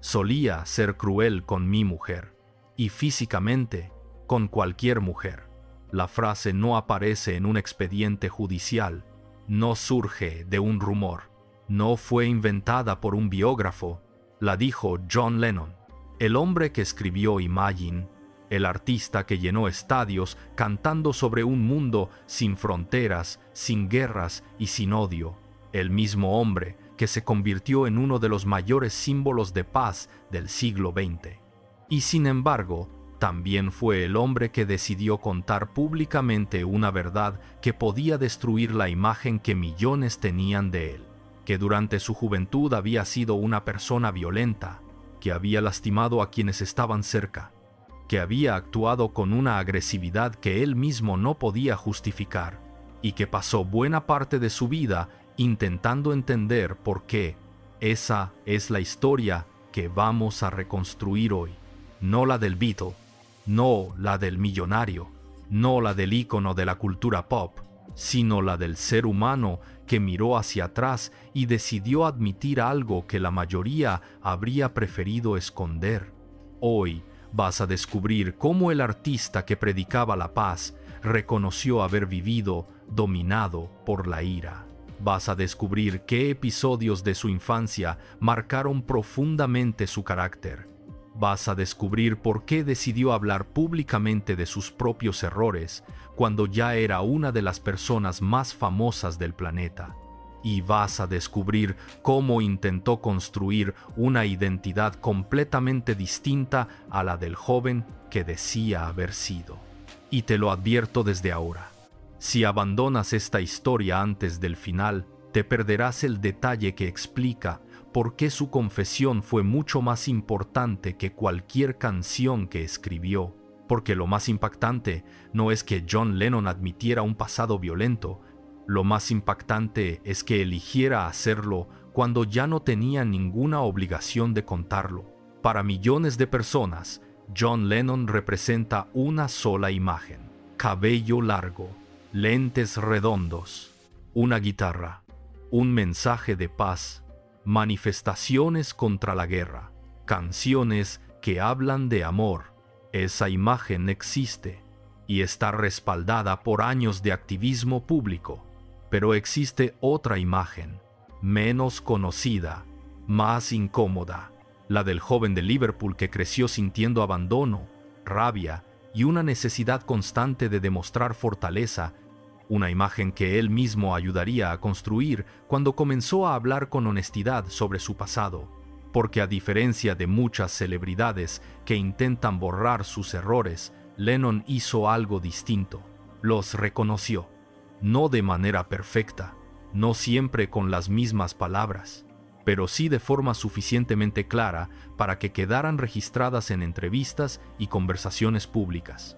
Solía ser cruel con mi mujer, y físicamente con cualquier mujer. La frase no aparece en un expediente judicial, no surge de un rumor, no fue inventada por un biógrafo, la dijo John Lennon, el hombre que escribió Imagine, el artista que llenó estadios cantando sobre un mundo sin fronteras, sin guerras y sin odio, el mismo hombre que se convirtió en uno de los mayores símbolos de paz del siglo XX. Y sin embargo, también fue el hombre que decidió contar públicamente una verdad que podía destruir la imagen que millones tenían de él, que durante su juventud había sido una persona violenta, que había lastimado a quienes estaban cerca, que había actuado con una agresividad que él mismo no podía justificar, y que pasó buena parte de su vida intentando entender por qué. Esa es la historia que vamos a reconstruir hoy. No la del Beatle, no la del millonario, no la del ícono de la cultura pop, sino la del ser humano que miró hacia atrás y decidió admitir algo que la mayoría habría preferido esconder. Hoy vas a descubrir cómo el artista que predicaba la paz reconoció haber vivido dominado por la ira. Vas a descubrir qué episodios de su infancia marcaron profundamente su carácter. Vas a descubrir por qué decidió hablar públicamente de sus propios errores cuando ya era una de las personas más famosas del planeta. Y vas a descubrir cómo intentó construir una identidad completamente distinta a la del joven que decía haber sido. Y te lo advierto desde ahora. Si abandonas esta historia antes del final, te perderás el detalle que explica por qué su confesión fue mucho más importante que cualquier canción que escribió. Porque lo más impactante no es que John Lennon admitiera un pasado violento, lo más impactante es que eligiera hacerlo cuando ya no tenía ninguna obligación de contarlo. Para millones de personas, John Lennon representa una sola imagen: cabello largo, lentes redondos, una guitarra, un mensaje de paz, manifestaciones contra la guerra, canciones que hablan de amor. Esa imagen existe y está respaldada por años de activismo público. Pero existe otra imagen, menos conocida, más incómoda, la del joven de Liverpool que creció sintiendo abandono, rabia y una necesidad constante de demostrar fortaleza, una imagen que él mismo ayudaría a construir cuando comenzó a hablar con honestidad sobre su pasado, porque a diferencia de muchas celebridades que intentan borrar sus errores, Lennon hizo algo distinto, los reconoció, no de manera perfecta, no siempre con las mismas palabras, pero sí de forma suficientemente clara para que quedaran registradas en entrevistas y conversaciones públicas.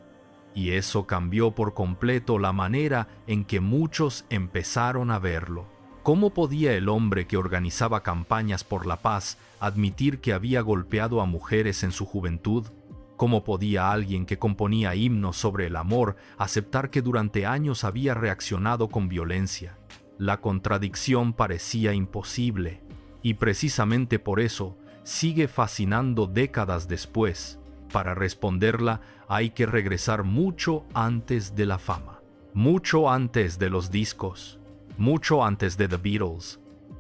Y eso cambió por completo la manera en que muchos empezaron a verlo. ¿Cómo podía el hombre que organizaba campañas por la paz admitir que había golpeado a mujeres en su juventud? ¿Cómo podía alguien que componía himnos sobre el amor aceptar que durante años había reaccionado con violencia? La contradicción parecía imposible, y precisamente por eso sigue fascinando décadas después. Para responderla hay que regresar mucho antes de la fama, mucho antes de los discos, mucho antes de The Beatles.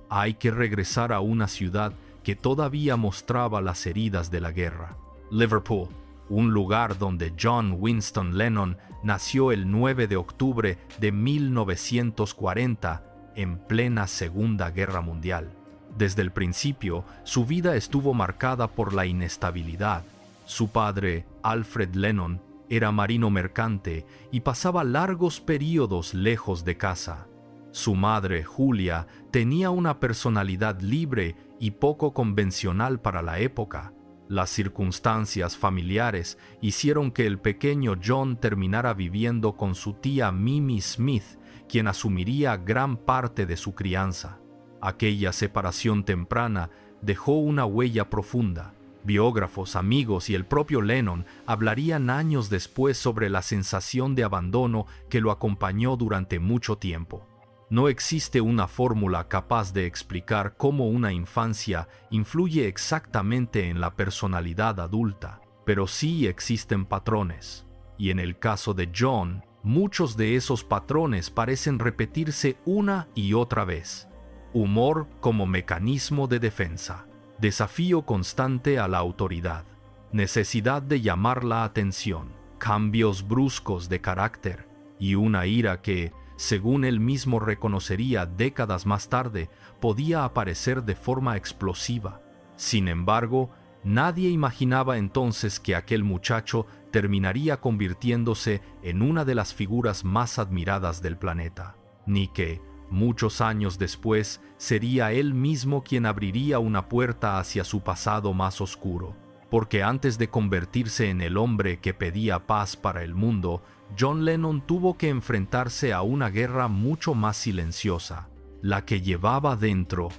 Hay que regresar a una ciudad que todavía mostraba las heridas de la guerra: Liverpool, un lugar donde John Winston Lennon nació el 9 de octubre de 1940, en plena Segunda Guerra Mundial. Desde el principio, su vida estuvo marcada por la inestabilidad. Su padre, Alfred Lennon, era marino mercante y pasaba largos periodos lejos de casa. Su madre, Julia, tenía una personalidad libre y poco convencional para la época. Las circunstancias familiares hicieron que el pequeño John terminara viviendo con su tía Mimi Smith, quien asumiría gran parte de su crianza. Aquella separación temprana dejó una huella profunda. Biógrafos, amigos y el propio Lennon hablarían años después sobre la sensación de abandono que lo acompañó durante mucho tiempo. No existe una fórmula capaz de explicar cómo una infancia influye exactamente en la personalidad adulta, pero sí existen patrones. Y en el caso de John, muchos de esos patrones parecen repetirse una y otra vez. Humor como mecanismo de defensa, desafío constante a la autoridad, necesidad de llamar la atención, cambios bruscos de carácter y una ira que, según él mismo reconocería décadas más tarde, podía aparecer de forma explosiva. Sin embargo, nadie imaginaba entonces que aquel muchacho terminaría convirtiéndose en una de las figuras más admiradas del planeta, ni que, muchos años después, sería él mismo quien abriría una puerta hacia su pasado más oscuro. Porque antes de convertirse en el hombre que pedía paz para el mundo, John Lennon tuvo que enfrentarse a una guerra mucho más silenciosa, la que llevaba dentro,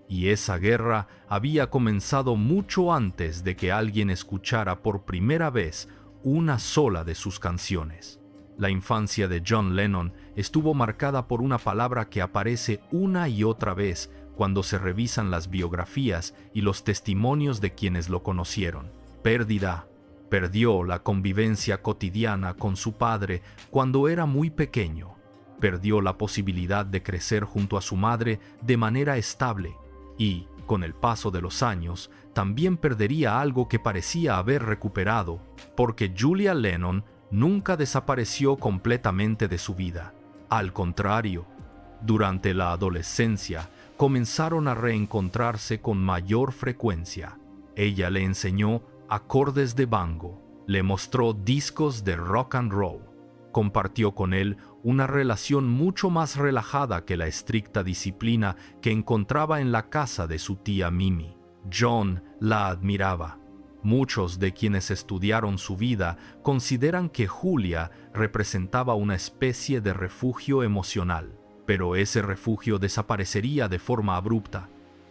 y esa guerra había comenzado mucho antes de que alguien escuchara por primera vez una sola de sus canciones. La infancia de John Lennon estuvo marcada por una palabra que aparece una y otra vez cuando se revisan las biografías y los testimonios de quienes lo conocieron: pérdida. Perdió la convivencia cotidiana con su padre cuando era muy pequeño. Perdió la posibilidad de crecer junto a su madre de manera estable y, con el paso de los años, también perdería algo que parecía haber recuperado, porque Julia Lennon nunca desapareció completamente de su vida. Al contrario, durante la adolescencia comenzaron a reencontrarse con mayor frecuencia. Ella le enseñó acordes de banjo, le mostró discos de rock and roll, compartió con él una relación mucho más relajada que la estricta disciplina que encontraba en la casa de su tía Mimi. John la admiraba. Muchos de quienes estudiaron su vida consideran que Julia representaba una especie de refugio emocional, pero ese refugio desaparecería de forma abrupta.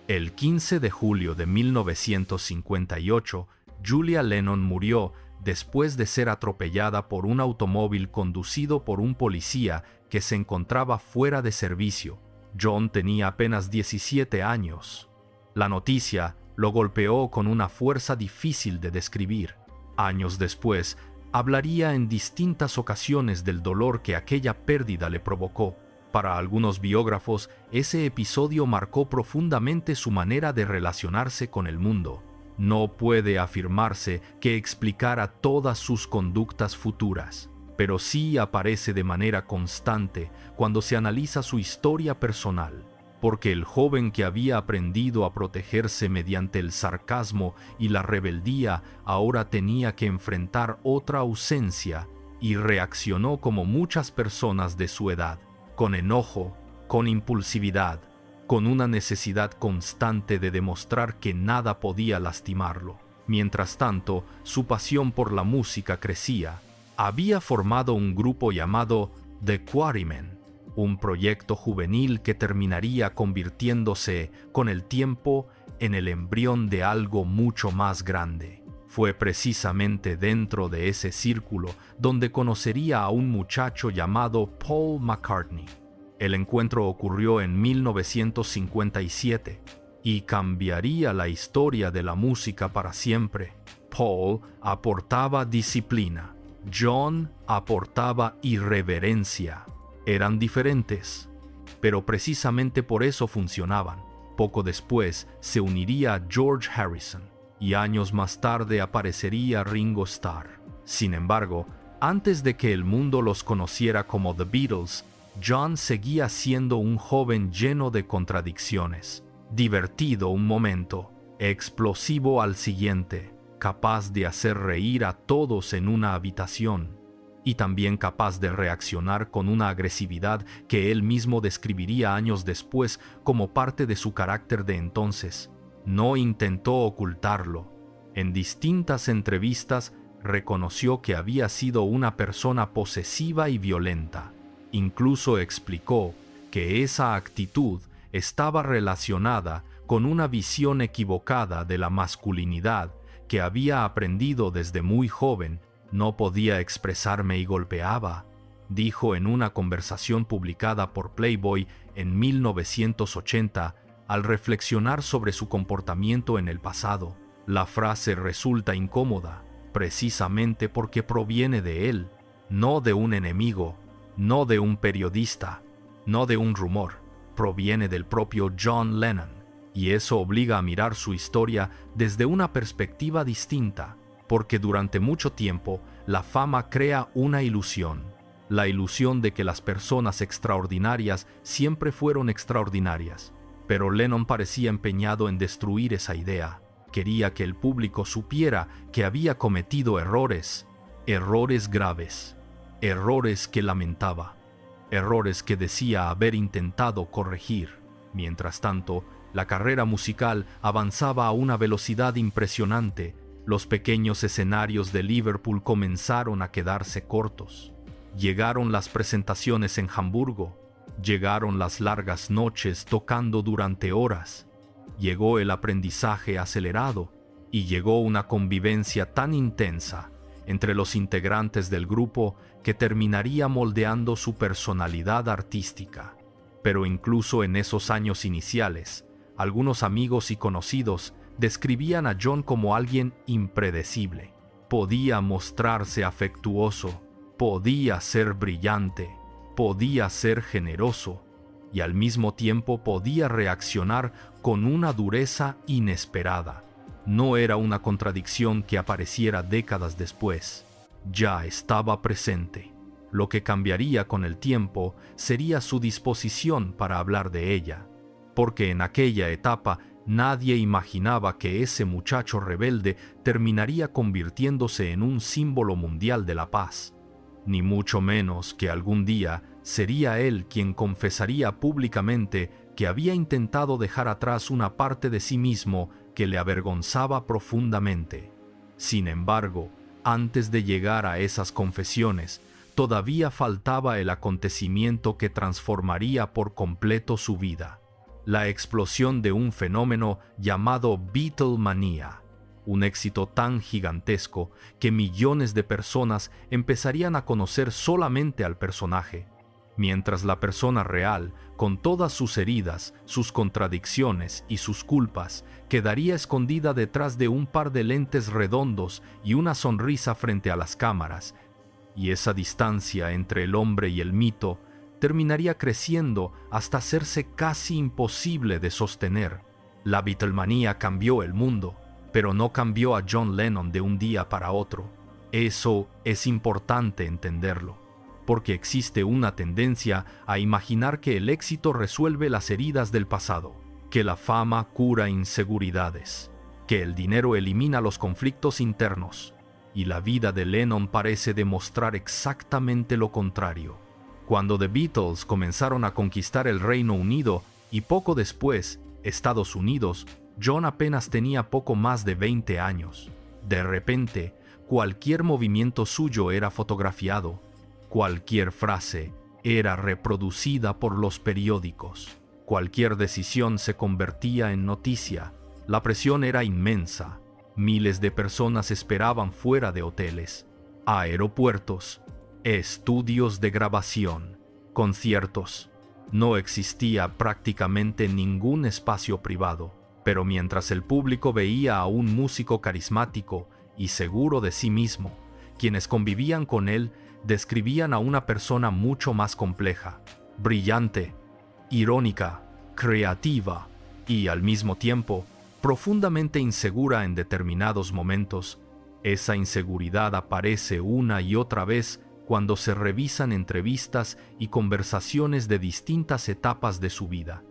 El 15 de julio de 1958, Julia Lennon murió después de ser atropellada por un automóvil conducido por un policía que se encontraba fuera de servicio. John tenía apenas 17 años. La noticia lo golpeó con una fuerza difícil de describir. Años después, hablaría en distintas ocasiones del dolor que aquella pérdida le provocó. Para algunos biógrafos, ese episodio marcó profundamente su manera de relacionarse con el mundo. No puede afirmarse que explicara todas sus conductas futuras, pero sí aparece de manera constante cuando se analiza su historia personal, porque el joven que había aprendido a protegerse mediante el sarcasmo y la rebeldía ahora tenía que enfrentar otra ausencia y reaccionó como muchas personas de su edad, con enojo, con impulsividad, con una necesidad constante de demostrar que nada podía lastimarlo. Mientras tanto, su pasión por la música crecía. Había formado un grupo llamado The Quarrymen, un proyecto juvenil que terminaría convirtiéndose, con el tiempo, en el embrión de algo mucho más grande. Fue precisamente dentro de ese círculo donde conocería a un muchacho llamado Paul McCartney. El encuentro ocurrió en 1957 y cambiaría la historia de la música para siempre. Paul aportaba disciplina, John aportaba irreverencia. Eran diferentes, pero precisamente por eso funcionaban. Poco después se uniría George Harrison y años más tarde aparecería Ringo Starr. Sin embargo, antes de que el mundo los conociera como The Beatles, John seguía siendo un joven lleno de contradicciones, divertido un momento, explosivo al siguiente, capaz de hacer reír a todos en una habitación, y también capaz de reaccionar con una agresividad que él mismo describiría años después como parte de su carácter de entonces. No intentó ocultarlo. En distintas entrevistas reconoció que había sido una persona posesiva y violenta. Incluso explicó que esa actitud estaba relacionada con una visión equivocada de la masculinidad que había aprendido desde muy joven. No podía expresarme y golpeaba, dijo en una conversación publicada por Playboy En 1980, al reflexionar sobre su comportamiento en el pasado, la frase resulta incómoda, precisamente porque proviene de él, no de un enemigo, no de un periodista, no de un rumor, proviene del propio John Lennon, y eso obliga a mirar su historia desde una perspectiva distinta, porque durante mucho tiempo la fama crea una ilusión, la ilusión de que las personas extraordinarias siempre fueron extraordinarias, pero Lennon parecía empeñado en destruir esa idea. Quería que el público supiera que había cometido errores, errores graves, errores que lamentaba, errores que decía haber intentado corregir. Mientras tanto, la carrera musical avanzaba a una velocidad impresionante. Los pequeños escenarios de Liverpool comenzaron a quedarse cortos. Llegaron las presentaciones en Hamburgo, llegaron las largas noches tocando durante horas, llegó el aprendizaje acelerado y llegó una convivencia tan intensa entre los integrantes del grupo que terminaría moldeando su personalidad artística. Pero incluso en esos años iniciales, algunos amigos y conocidos describían a John como alguien impredecible. Podía mostrarse afectuoso, podía ser brillante, podía ser generoso y al mismo tiempo podía reaccionar con una dureza inesperada. No era una contradicción que apareciera décadas después, ya estaba presente. Lo que cambiaría con el tiempo sería su disposición para hablar de ella, porque en aquella etapa nadie imaginaba que ese muchacho rebelde terminaría convirtiéndose en un símbolo mundial de la paz, ni mucho menos que algún día sería él quien confesaría públicamente que había intentado dejar atrás una parte de sí mismo que le avergonzaba profundamente. Sin embargo, antes de llegar a esas confesiones, todavía faltaba el acontecimiento que transformaría por completo su vida: la explosión de un fenómeno llamado Beatlemania, un éxito tan gigantesco que millones de personas empezarían a conocer solamente al personaje, mientras la persona real, con todas sus heridas, sus contradicciones y sus culpas, quedaría escondida detrás de un par de lentes redondos y una sonrisa frente a las cámaras, y esa distancia entre el hombre y el mito terminaría creciendo hasta hacerse casi imposible de sostener. La Beatlemanía cambió el mundo, pero no cambió a John Lennon de un día para otro. Eso es importante entenderlo, porque existe una tendencia a imaginar que el éxito resuelve las heridas del pasado, que la fama cura inseguridades, que el dinero elimina los conflictos internos, y la vida de Lennon parece demostrar exactamente lo contrario. Cuando The Beatles comenzaron a conquistar el Reino Unido y poco después Estados Unidos, John apenas tenía poco más de 20 años. De repente, cualquier movimiento suyo era fotografiado, cualquier frase era reproducida por los periódicos, cualquier decisión se convertía en noticia. La presión era inmensa. Miles de personas esperaban fuera de hoteles, aeropuertos, estudios de grabación, conciertos. No existía prácticamente ningún espacio privado, pero mientras el público veía a un músico carismático y seguro de sí mismo, quienes convivían con él describían a una persona mucho más compleja, brillante, irónica, creativa y, al mismo tiempo, profundamente insegura en determinados momentos. Esa inseguridad aparece una y otra vez cuando se revisan entrevistas y conversaciones de distintas etapas de su vida.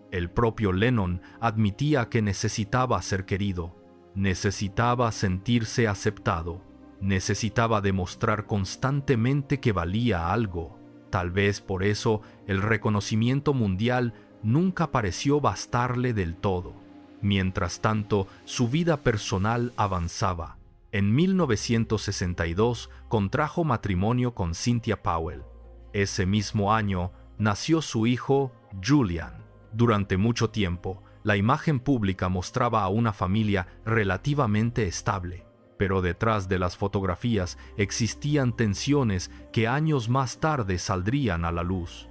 El propio Lennon admitía que necesitaba ser querido, necesitaba sentirse aceptado, necesitaba demostrar constantemente que valía algo. Tal vez por eso el reconocimiento mundial nunca pareció bastarle del todo. Mientras tanto, su vida personal avanzaba. En 1962 contrajo matrimonio con Cynthia Powell. Ese mismo año nació su hijo, Julian. Durante mucho tiempo, la imagen pública mostraba a una familia relativamente estable, pero detrás de las fotografías existían tensiones que años más tarde saldrían a la luz.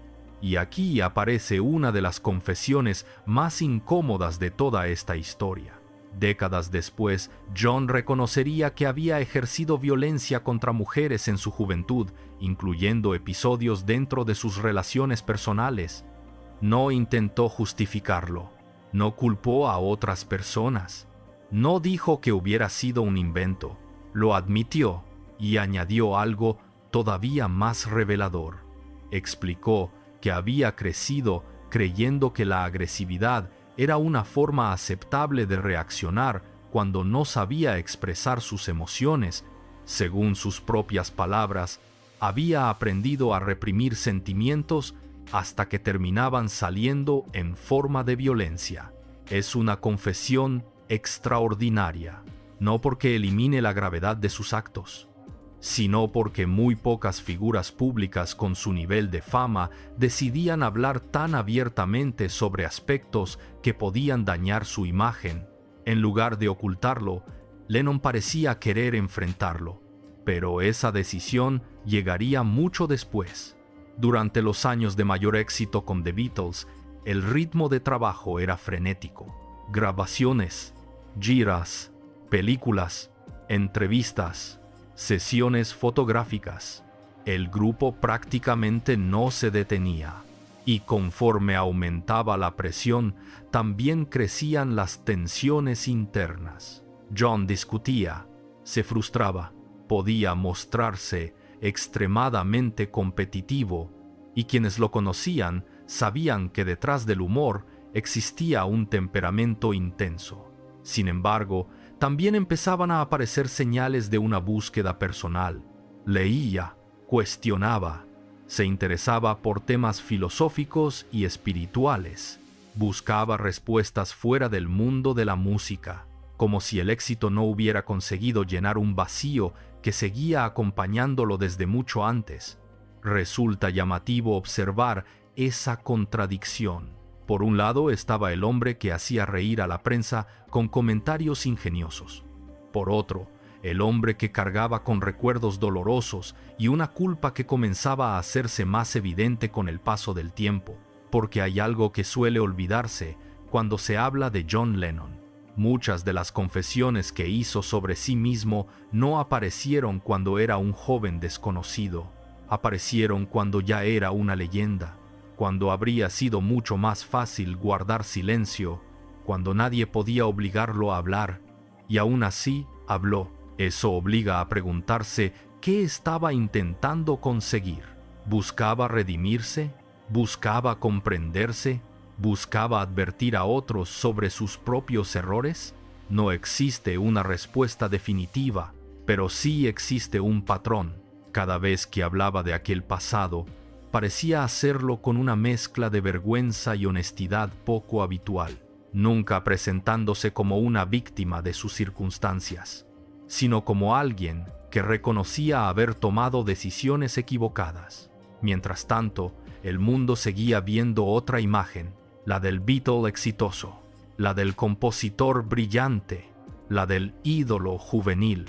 Y aquí aparece una de las confesiones más incómodas de toda esta historia. Décadas después, John reconocería que había ejercido violencia contra mujeres en su juventud, incluyendo episodios dentro de sus relaciones personales. No intentó justificarlo, no culpó a otras personas, no dijo que hubiera sido un invento, lo admitió y añadió algo todavía más revelador. Explicó que había crecido creyendo que la agresividad era una forma aceptable de reaccionar cuando no sabía expresar sus emociones. Según sus propias palabras, había aprendido a reprimir sentimientos hasta que terminaban saliendo en forma de violencia. Es una confesión extraordinaria, no porque elimine la gravedad de sus actos, sino porque muy pocas figuras públicas con su nivel de fama decidían hablar tan abiertamente sobre aspectos que podían dañar su imagen. En lugar de ocultarlo, Lennon parecía querer enfrentarlo, pero esa decisión llegaría mucho después. Durante los años de mayor éxito con The Beatles, el ritmo de trabajo era frenético. Grabaciones, giras, películas, entrevistas, sesiones fotográficas. El grupo prácticamente no se detenía, y conforme aumentaba la presión, también crecían las tensiones internas. John discutía, se frustraba, podía mostrarse extremadamente competitivo, y quienes lo conocían sabían que detrás del humor existía un temperamento intenso. Sin embargo, también empezaban a aparecer señales de una búsqueda personal. Leía, cuestionaba, se interesaba por temas filosóficos y espirituales. Buscaba respuestas fuera del mundo de la música, como si el éxito no hubiera conseguido llenar un vacío que seguía acompañándolo desde mucho antes. Resulta llamativo observar esa contradicción. Por un lado estaba el hombre que hacía reír a la prensa con comentarios ingeniosos. Por otro, el hombre que cargaba con recuerdos dolorosos y una culpa que comenzaba a hacerse más evidente con el paso del tiempo, porque hay algo que suele olvidarse cuando se habla de John Lennon. Muchas de las confesiones que hizo sobre sí mismo no aparecieron cuando era un joven desconocido, aparecieron cuando ya era una leyenda, cuando habría sido mucho más fácil guardar silencio, cuando nadie podía obligarlo a hablar, y aún así habló. Eso obliga a preguntarse qué estaba intentando conseguir. ¿Buscaba redimirse? ¿Buscaba comprenderse? ¿Buscaba advertir a otros sobre sus propios errores? No existe una respuesta definitiva, pero sí existe un patrón. Cada vez que hablaba de aquel pasado, parecía hacerlo con una mezcla de vergüenza y honestidad poco habitual, nunca presentándose como una víctima de sus circunstancias, sino como alguien que reconocía haber tomado decisiones equivocadas. Mientras tanto, el mundo seguía viendo otra imagen, la del Beatle exitoso, la del compositor brillante, la del ídolo juvenil.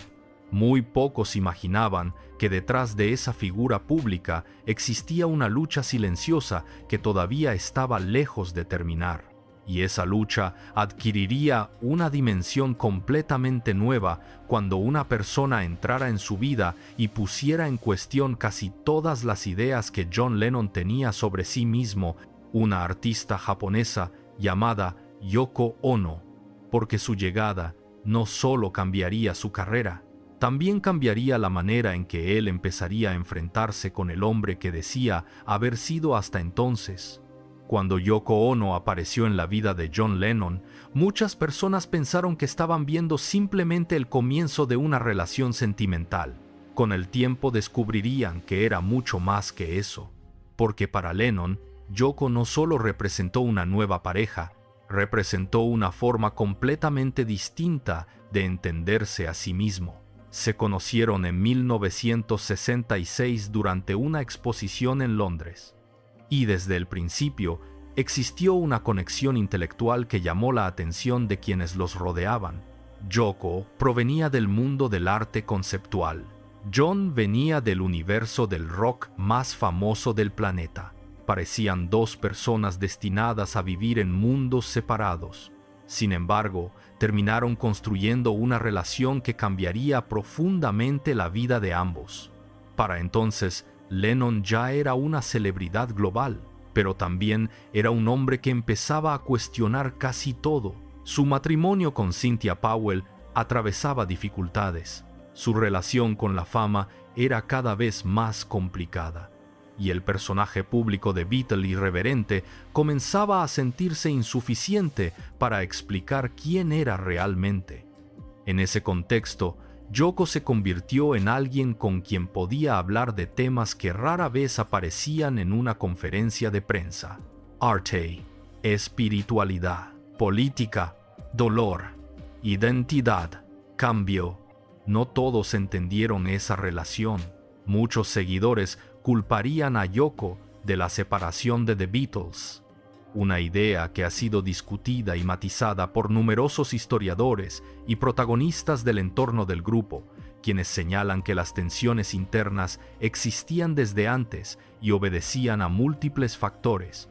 Muy pocos imaginaban que detrás de esa figura pública existía una lucha silenciosa que todavía estaba lejos de terminar. Y esa lucha adquiriría una dimensión completamente nueva cuando una persona entrara en su vida y pusiera en cuestión casi todas las ideas que John Lennon tenía sobre sí mismo, una artista japonesa llamada Yoko Ono, porque su llegada no solo cambiaría su carrera, también cambiaría la manera en que él empezaría a enfrentarse con el hombre que decía haber sido hasta entonces. Cuando Yoko Ono apareció en la vida de John Lennon, muchas personas pensaron que estaban viendo simplemente el comienzo de una relación sentimental. Con el tiempo descubrirían que era mucho más que eso, porque para Lennon, Yoko no solo representó una nueva pareja, representó una forma completamente distinta de entenderse a sí mismo. Se conocieron en 1966 durante una exposición en Londres. Y desde el principio existió una conexión intelectual que llamó la atención de quienes los rodeaban. Yoko provenía del mundo del arte conceptual. John venía del universo del rock más famoso del planeta. parecían dos personas destinadas a vivir en mundos separados. Sin embargo, terminaron construyendo una relación que cambiaría profundamente la vida de ambos. Para entonces, Lennon ya era una celebridad global, pero también era un hombre que empezaba a cuestionar casi todo. Su matrimonio con Cynthia Powell atravesaba dificultades. Su relación con la fama era cada vez más complicada, y el personaje público de Beatle irreverente comenzaba a sentirse insuficiente para explicar quién era realmente. En ese contexto, Yoko se convirtió en alguien con quien podía hablar de temas que rara vez aparecían en una conferencia de prensa: arte, espiritualidad, política, dolor, identidad, cambio. No todos entendieron esa relación. Muchos seguidores culparían a Yoko de la separación de The Beatles, una idea que ha sido discutida y matizada por numerosos historiadores y protagonistas del entorno del grupo, quienes señalan que las tensiones internas existían desde antes y obedecían a múltiples factores.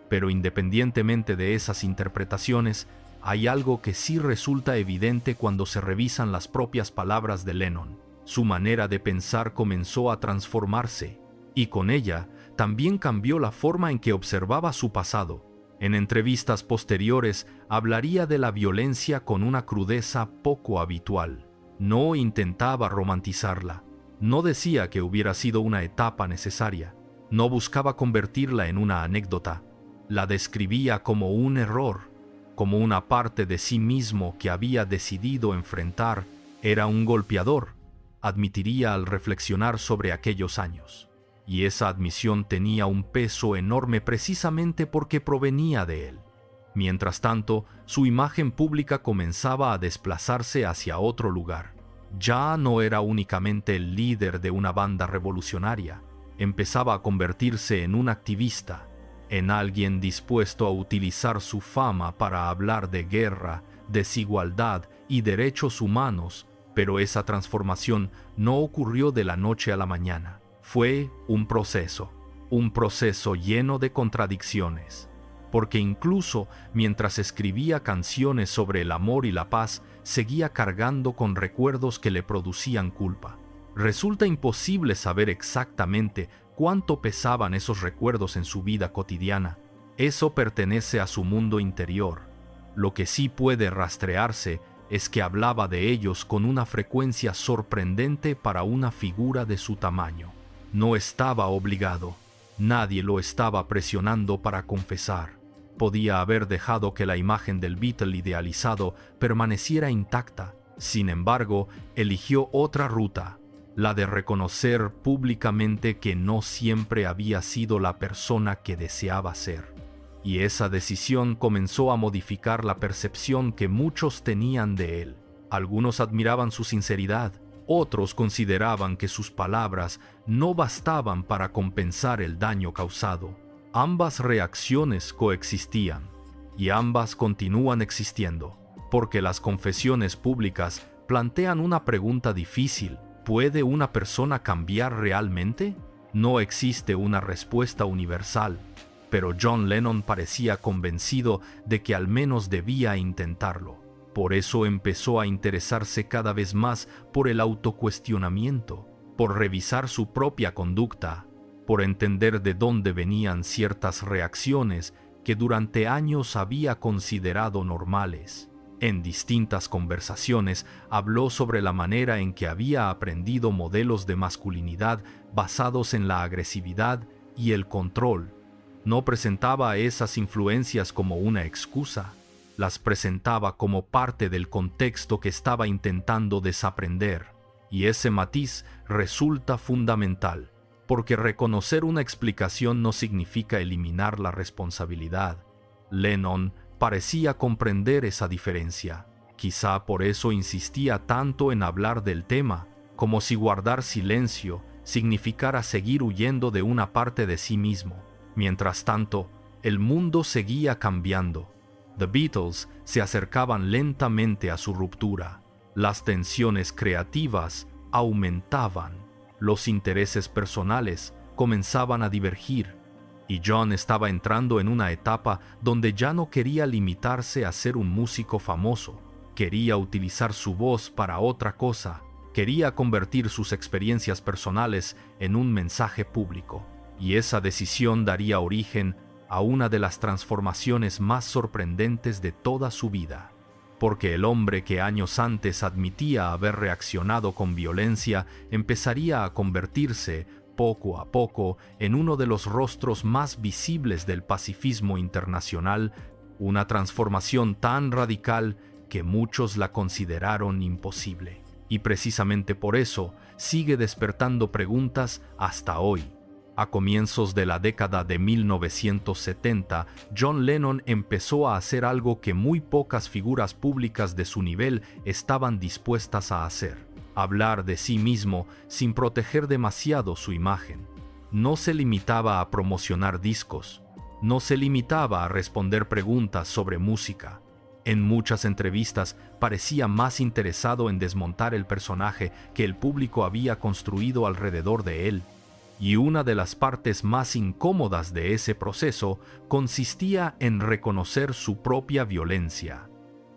Pero independientemente de esas interpretaciones, hay algo que sí resulta evidente cuando se revisan las propias palabras de Lennon. Su manera de pensar comenzó a transformarse, y con ella también cambió la forma en que observaba su pasado. En entrevistas posteriores hablaría de la violencia con una crudeza poco habitual. No intentaba romantizarla. No decía que hubiera sido una etapa necesaria. No buscaba convertirla en una anécdota. La describía como un error, como una parte de sí mismo que había decidido enfrentar. Era un golpeador, admitiría al reflexionar sobre aquellos años. Y esa admisión tenía un peso enorme precisamente porque provenía de él. Mientras tanto, su imagen pública comenzaba a desplazarse hacia otro lugar. Ya no era únicamente el líder de una banda revolucionaria, empezaba a convertirse en un activista, en alguien dispuesto a utilizar su fama para hablar de guerra, desigualdad y derechos humanos, pero esa transformación no ocurrió de la noche a la mañana. Fue un proceso lleno de contradicciones, porque incluso mientras escribía canciones sobre el amor y la paz, seguía cargando con recuerdos que le producían culpa. Resulta imposible saber exactamente cuánto pesaban esos recuerdos en su vida cotidiana. Eso pertenece a su mundo interior. Lo que sí puede rastrearse es que hablaba de ellos con una frecuencia sorprendente para una figura de su tamaño. No estaba obligado. Nadie lo estaba presionando para confesar. Podía haber dejado que la imagen del Beatle idealizado permaneciera intacta. Sin embargo, eligió otra ruta, la de reconocer públicamente que no siempre había sido la persona que deseaba ser. Y esa decisión comenzó a modificar la percepción que muchos tenían de él. Algunos admiraban su sinceridad, otros consideraban que sus palabras no bastaban para compensar el daño causado. Ambas reacciones coexistían, y ambas continúan existiendo, porque las confesiones públicas plantean una pregunta difícil: ¿puede una persona cambiar realmente? No existe una respuesta universal, pero John Lennon parecía convencido de que al menos debía intentarlo. Por eso empezó a interesarse cada vez más por el autocuestionamiento, por revisar su propia conducta, por entender de dónde venían ciertas reacciones que durante años había considerado normales. En distintas conversaciones habló sobre la manera en que había aprendido modelos de masculinidad basados en la agresividad y el control. No presentaba esas influencias como una excusa, las presentaba como parte del contexto que estaba intentando desaprender. Y ese matiz resulta fundamental, porque reconocer una explicación no significa eliminar la responsabilidad. Lennon parecía comprender esa diferencia. Quizá por eso insistía tanto en hablar del tema, como si guardar silencio significara seguir huyendo de una parte de sí mismo. Mientras tanto, el mundo seguía cambiando. The Beatles se acercaban lentamente a su ruptura. Las tensiones creativas aumentaban. Los intereses personales comenzaban a divergir. Y John estaba entrando en una etapa donde ya no quería limitarse a ser un músico famoso, quería utilizar su voz para otra cosa, quería convertir sus experiencias personales en un mensaje público, y esa decisión daría origen a una de las transformaciones más sorprendentes de toda su vida. Porque el hombre que años antes admitía haber reaccionado con violencia empezaría a convertirse, poco a poco, en uno de los rostros más visibles del pacifismo internacional, una transformación tan radical que muchos la consideraron imposible. Y precisamente por eso sigue despertando preguntas hasta hoy. A comienzos de la década de 1970, John Lennon empezó a hacer algo que muy pocas figuras públicas de su nivel estaban dispuestas a hacer: hablar de sí mismo sin proteger demasiado su imagen. No se limitaba a promocionar discos, no se limitaba a responder preguntas sobre música. En muchas entrevistas parecía más interesado en desmontar el personaje que el público había construido alrededor de él. Y una de las partes más incómodas de ese proceso consistía en reconocer su propia violencia.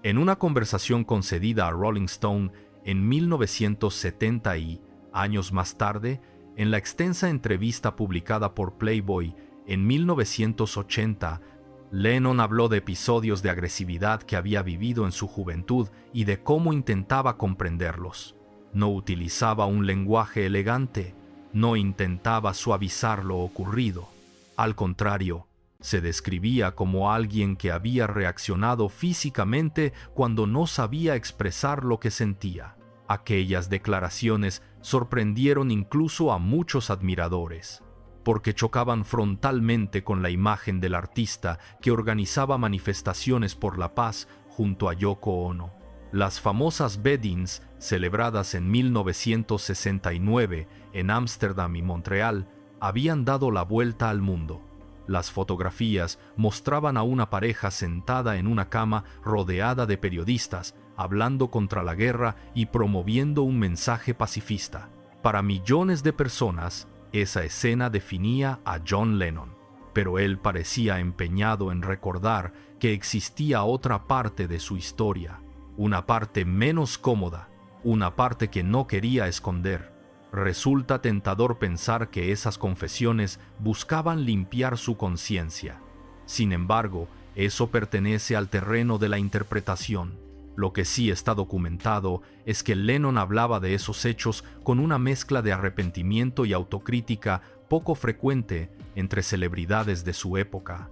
En una conversación concedida a Rolling Stone en 1970 y, años más tarde, en la extensa entrevista publicada por Playboy en 1980, Lennon habló de episodios de agresividad que había vivido en su juventud y de cómo intentaba comprenderlos. No utilizaba un lenguaje elegante, no intentaba suavizar lo ocurrido. Al contrario, se describía como alguien que había reaccionado físicamente cuando no sabía expresar lo que sentía. Aquellas declaraciones sorprendieron incluso a muchos admiradores, porque chocaban frontalmente con la imagen del artista que organizaba manifestaciones por la paz junto a Yoko Ono. Las famosas Bedins, celebradas en 1969 en Ámsterdam y Montreal, habían dado la vuelta al mundo. Las fotografías mostraban a una pareja sentada en una cama rodeada de periodistas, hablando contra la guerra y promoviendo un mensaje pacifista. Para millones de personas, esa escena definía a John Lennon, pero él parecía empeñado en recordar que existía otra parte de su historia, una parte menos cómoda, una parte que no quería esconder. Resulta tentador pensar que esas confesiones buscaban limpiar su conciencia. Sin embargo, eso pertenece al terreno de la interpretación. Lo que sí está documentado es que Lennon hablaba de esos hechos con una mezcla de arrepentimiento y autocrítica poco frecuente entre celebridades de su época.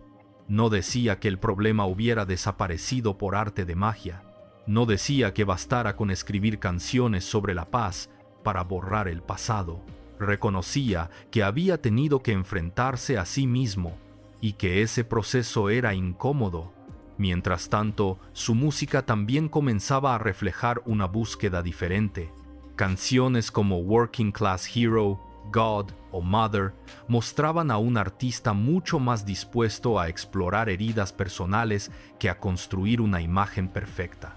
No decía que el problema hubiera desaparecido por arte de magia. No decía que bastara con escribir canciones sobre la paz para borrar el pasado. Reconocía que había tenido que enfrentarse a sí mismo y que ese proceso era incómodo. Mientras tanto, su música también comenzaba a reflejar una búsqueda diferente. Canciones como Working Class Hero, God o Mother mostraban a un artista mucho más dispuesto a explorar heridas personales que a construir una imagen perfecta.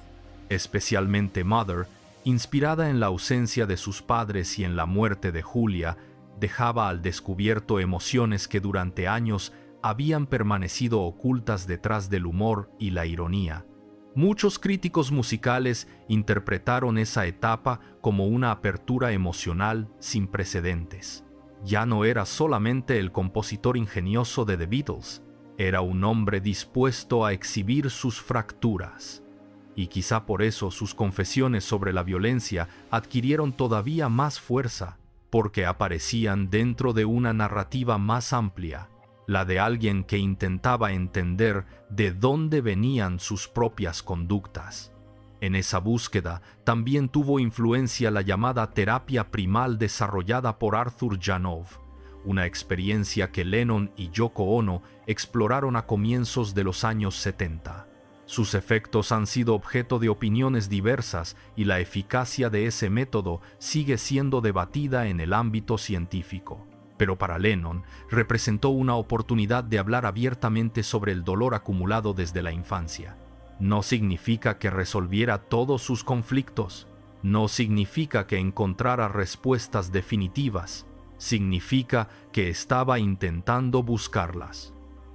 Especialmente Mother, inspirada en la ausencia de sus padres y en la muerte de Julia, dejaba al descubierto emociones que durante años habían permanecido ocultas detrás del humor y la ironía. Muchos críticos musicales interpretaron esa etapa como una apertura emocional sin precedentes. Ya no era solamente el compositor ingenioso de The Beatles, era un hombre dispuesto a exhibir sus fracturas. Y quizá por eso sus confesiones sobre la violencia adquirieron todavía más fuerza, porque aparecían dentro de una narrativa más amplia, la de alguien que intentaba entender de dónde venían sus propias conductas. En esa búsqueda también tuvo influencia la llamada terapia primal desarrollada por Arthur Janov, una experiencia que Lennon y Yoko Ono exploraron a comienzos de los años 70. Sus efectos han sido objeto de opiniones diversas y la eficacia de ese método sigue siendo debatida en el ámbito científico. Pero para Lennon representó una oportunidad de hablar abiertamente sobre el dolor acumulado desde la infancia. No significa que resolviera todos sus conflictos, no significa que encontrara respuestas definitivas, significa que estaba intentando buscarlas.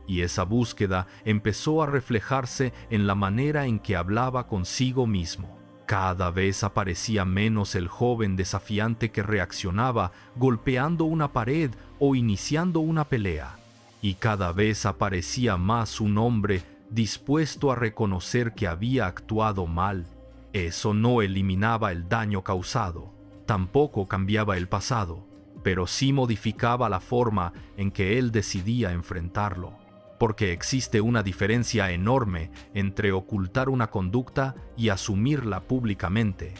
Y esa búsqueda empezó a reflejarse en la manera en que hablaba consigo mismo. Cada vez aparecía menos el joven desafiante que reaccionaba golpeando una pared o iniciando una pelea, y cada vez aparecía más un hombre dispuesto a reconocer que había actuado mal. Eso no eliminaba el daño causado, tampoco cambiaba el pasado, pero sí modificaba la forma en que él decidía enfrentarlo. Porque existe una diferencia enorme entre ocultar una conducta y asumirla públicamente.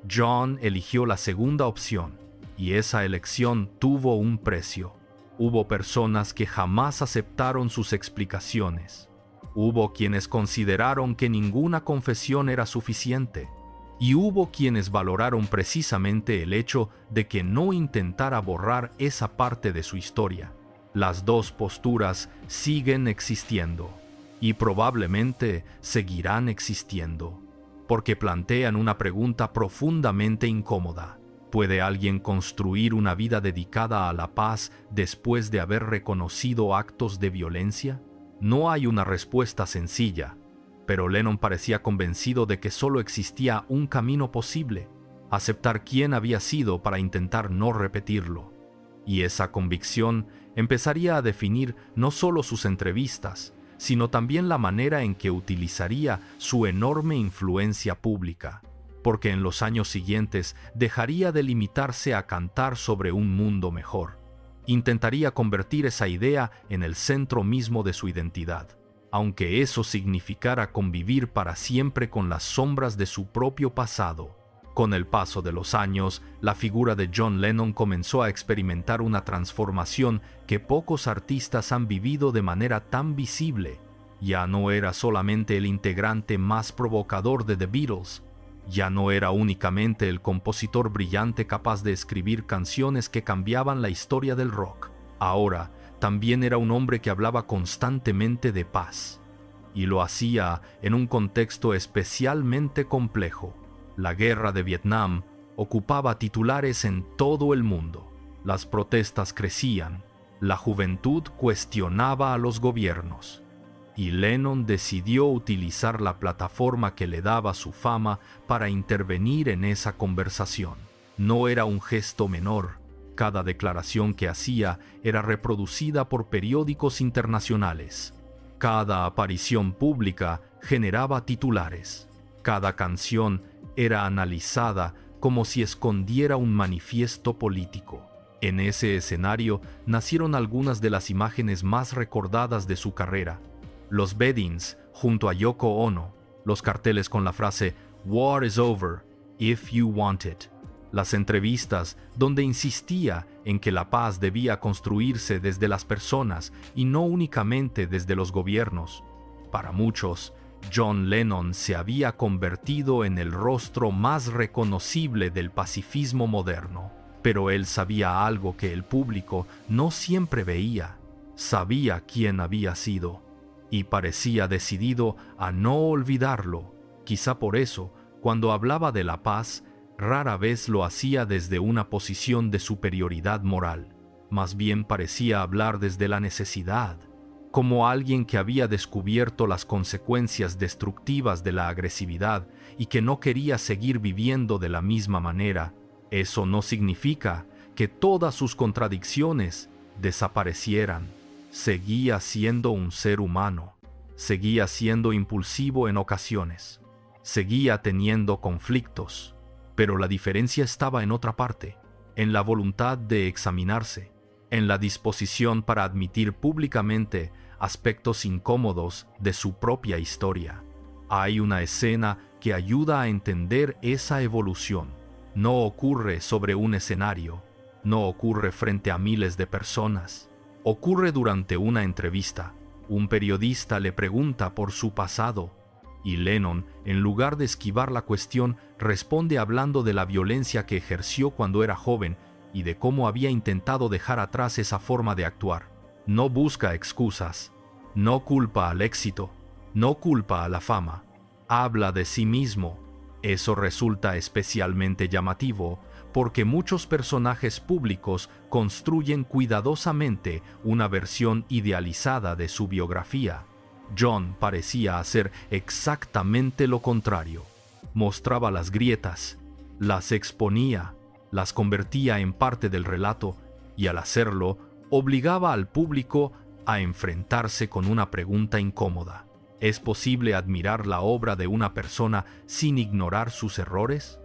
John eligió la segunda opción, y esa elección tuvo un precio. Hubo personas que jamás aceptaron sus explicaciones. Hubo quienes consideraron que ninguna confesión era suficiente. Y hubo quienes valoraron precisamente el hecho de que no intentara borrar esa parte de su historia. Las dos posturas siguen existiendo y probablemente seguirán existiendo, porque plantean una pregunta profundamente incómoda. ¿Puede alguien construir una vida dedicada a la paz después de haber reconocido actos de violencia? No hay una respuesta sencilla, pero Lennon parecía convencido de que solo existía un camino posible: aceptar quién había sido para intentar no repetirlo. Y esa convicción empezaría a definir no solo sus entrevistas, sino también la manera en que utilizaría su enorme influencia pública, porque en los años siguientes dejaría de limitarse a cantar sobre un mundo mejor. Intentaría convertir esa idea en el centro mismo de su identidad, aunque eso significara convivir para siempre con las sombras de su propio pasado. Con el paso de los años, la figura de John Lennon comenzó a experimentar una transformación que pocos artistas han vivido de manera tan visible. Ya no era solamente el integrante más provocador de The Beatles, ya no era únicamente el compositor brillante capaz de escribir canciones que cambiaban la historia del rock. Ahora, también era un hombre que hablaba constantemente de paz, y lo hacía en un contexto especialmente complejo. La guerra de Vietnam ocupaba titulares en todo el mundo. Las protestas crecían, la juventud cuestionaba a los gobiernos, y Lennon decidió utilizar la plataforma que le daba su fama para intervenir en esa conversación. No era un gesto menor. Cada declaración que hacía era reproducida por periódicos internacionales. Cada aparición pública generaba titulares. Cada canción era analizada como si escondiera un manifiesto político. En ese escenario nacieron algunas de las imágenes más recordadas de su carrera: los weddings junto a Yoko Ono, los carteles con la frase "War is over, if you want it", las entrevistas donde insistía en que la paz debía construirse desde las personas y no únicamente desde los gobiernos. Para muchos, John Lennon se había convertido en el rostro más reconocible del pacifismo moderno, pero él sabía algo que el público no siempre veía. Sabía quién había sido, y parecía decidido a no olvidarlo. Quizá por eso, cuando hablaba de la paz, rara vez lo hacía desde una posición de superioridad moral. Más bien parecía hablar desde la necesidad, como alguien que había descubierto las consecuencias destructivas de la agresividad y que no quería seguir viviendo de la misma manera. Eso no significa que todas sus contradicciones desaparecieran. Seguía siendo un ser humano, seguía siendo impulsivo en ocasiones, seguía teniendo conflictos, pero la diferencia estaba en otra parte, en la voluntad de examinarse, en la disposición para admitir públicamente aspectos incómodos de su propia historia. Hay una escena que ayuda a entender esa evolución. No ocurre sobre un escenario, no ocurre frente a miles de personas. Ocurre durante una entrevista. Un periodista le pregunta por su pasado, y Lennon, en lugar de esquivar la cuestión, responde hablando de la violencia que ejerció cuando era joven y de cómo había intentado dejar atrás esa forma de actuar. No busca excusas, no culpa al éxito, no culpa a la fama. Habla de sí mismo. Eso resulta especialmente llamativo porque muchos personajes públicos construyen cuidadosamente una versión idealizada de su biografía. John parecía hacer exactamente lo contrario. Mostraba las grietas, las exponía, las convertía en parte del relato y al hacerlo obligaba al público a enfrentarse con una pregunta incómoda. ¿Es posible admirar la obra de una persona sin ignorar sus errores?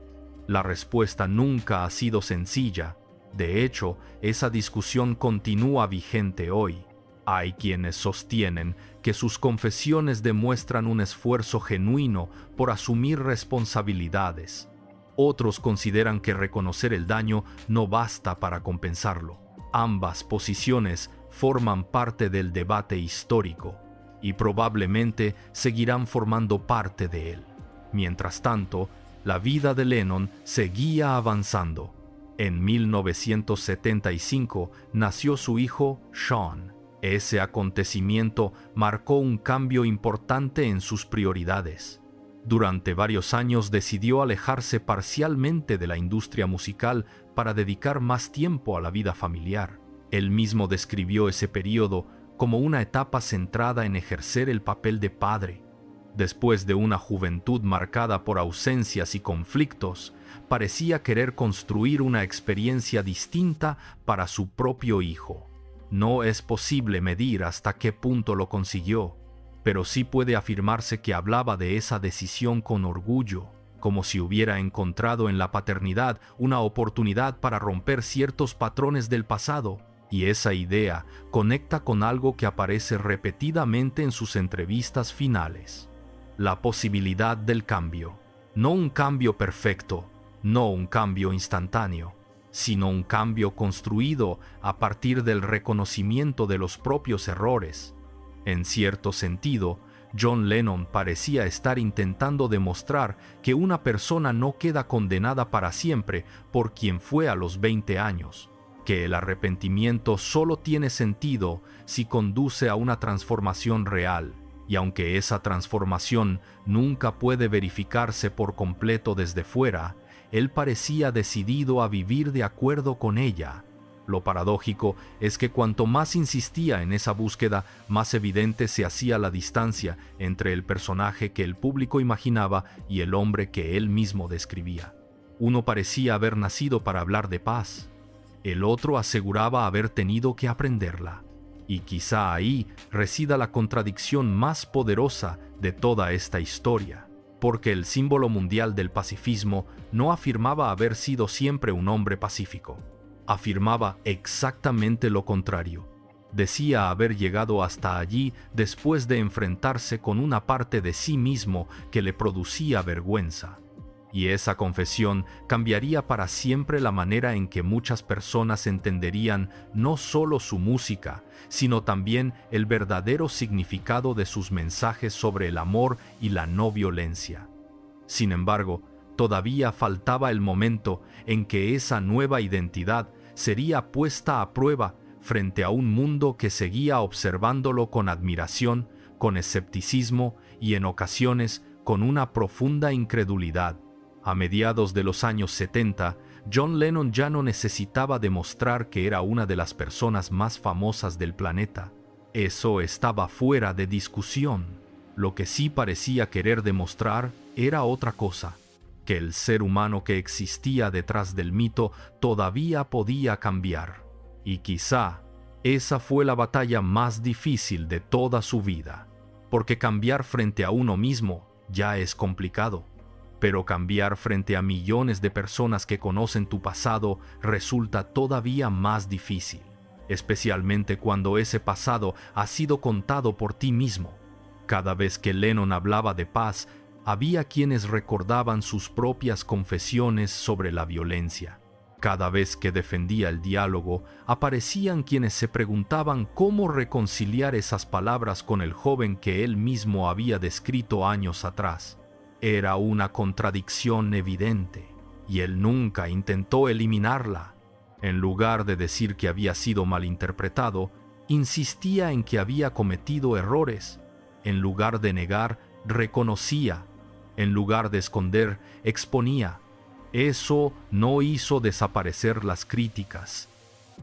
La respuesta nunca ha sido sencilla. De hecho, esa discusión continúa vigente hoy. Hay quienes sostienen que sus confesiones demuestran un esfuerzo genuino por asumir responsabilidades. Otros consideran que reconocer el daño no basta para compensarlo. Ambas posiciones forman parte del debate histórico y probablemente seguirán formando parte de él. Mientras tanto, la vida de Lennon seguía avanzando. En 1975 nació su hijo Sean. Ese acontecimiento marcó un cambio importante en sus prioridades. Durante varios años decidió alejarse parcialmente de la industria musical para dedicar más tiempo a la vida familiar. Él mismo describió ese periodo como una etapa centrada en ejercer el papel de padre. Después de una juventud marcada por ausencias y conflictos, parecía querer construir una experiencia distinta para su propio hijo. No es posible medir hasta qué punto lo consiguió, pero sí puede afirmarse que hablaba de esa decisión con orgullo, como si hubiera encontrado en la paternidad una oportunidad para romper ciertos patrones del pasado, y esa idea conecta con algo que aparece repetidamente en sus entrevistas finales: la posibilidad del cambio. No un cambio perfecto, no un cambio instantáneo, sino un cambio construido a partir del reconocimiento de los propios errores. En cierto sentido, John Lennon parecía estar intentando demostrar que una persona no queda condenada para siempre por quien fue a los 20 años, que el arrepentimiento solo tiene sentido si conduce a una transformación real, y aunque esa transformación nunca puede verificarse por completo desde fuera, él parecía decidido a vivir de acuerdo con ella. Lo paradójico es que cuanto más insistía en esa búsqueda, más evidente se hacía la distancia entre el personaje que el público imaginaba y el hombre que él mismo describía. Uno parecía haber nacido para hablar de paz, el otro aseguraba haber tenido que aprenderla. Y quizá ahí resida la contradicción más poderosa de toda esta historia, porque el símbolo mundial del pacifismo no afirmaba haber sido siempre un hombre pacífico. Afirmaba exactamente lo contrario. Decía haber llegado hasta allí después de enfrentarse con una parte de sí mismo que le producía vergüenza. Y esa confesión cambiaría para siempre la manera en que muchas personas entenderían no solo su música, sino también el verdadero significado de sus mensajes sobre el amor y la no violencia. Sin embargo, todavía faltaba el momento en que esa nueva identidad sería puesta a prueba frente a un mundo que seguía observándolo con admiración, con escepticismo y en ocasiones con una profunda incredulidad. A mediados de los años 70, John Lennon ya no necesitaba demostrar que era una de las personas más famosas del planeta. Eso estaba fuera de discusión. Lo que sí parecía querer demostrar era otra cosa: que el ser humano que existía detrás del mito todavía podía cambiar. Y quizá esa fue la batalla más difícil de toda su vida, porque cambiar frente a uno mismo ya es complicado. Pero cambiar frente a millones de personas que conocen tu pasado resulta todavía más difícil, especialmente cuando ese pasado ha sido contado por ti mismo. Cada vez que Lennon hablaba de paz, había quienes recordaban sus propias confesiones sobre la violencia. Cada vez que defendía el diálogo, aparecían quienes se preguntaban cómo reconciliar esas palabras con el joven que él mismo había descrito años atrás. Era una contradicción evidente, y él nunca intentó eliminarla. En lugar de decir que había sido malinterpretado, insistía en que había cometido errores. En lugar de negar, reconocía. En lugar de esconder, exponía. Eso no hizo desaparecer las críticas,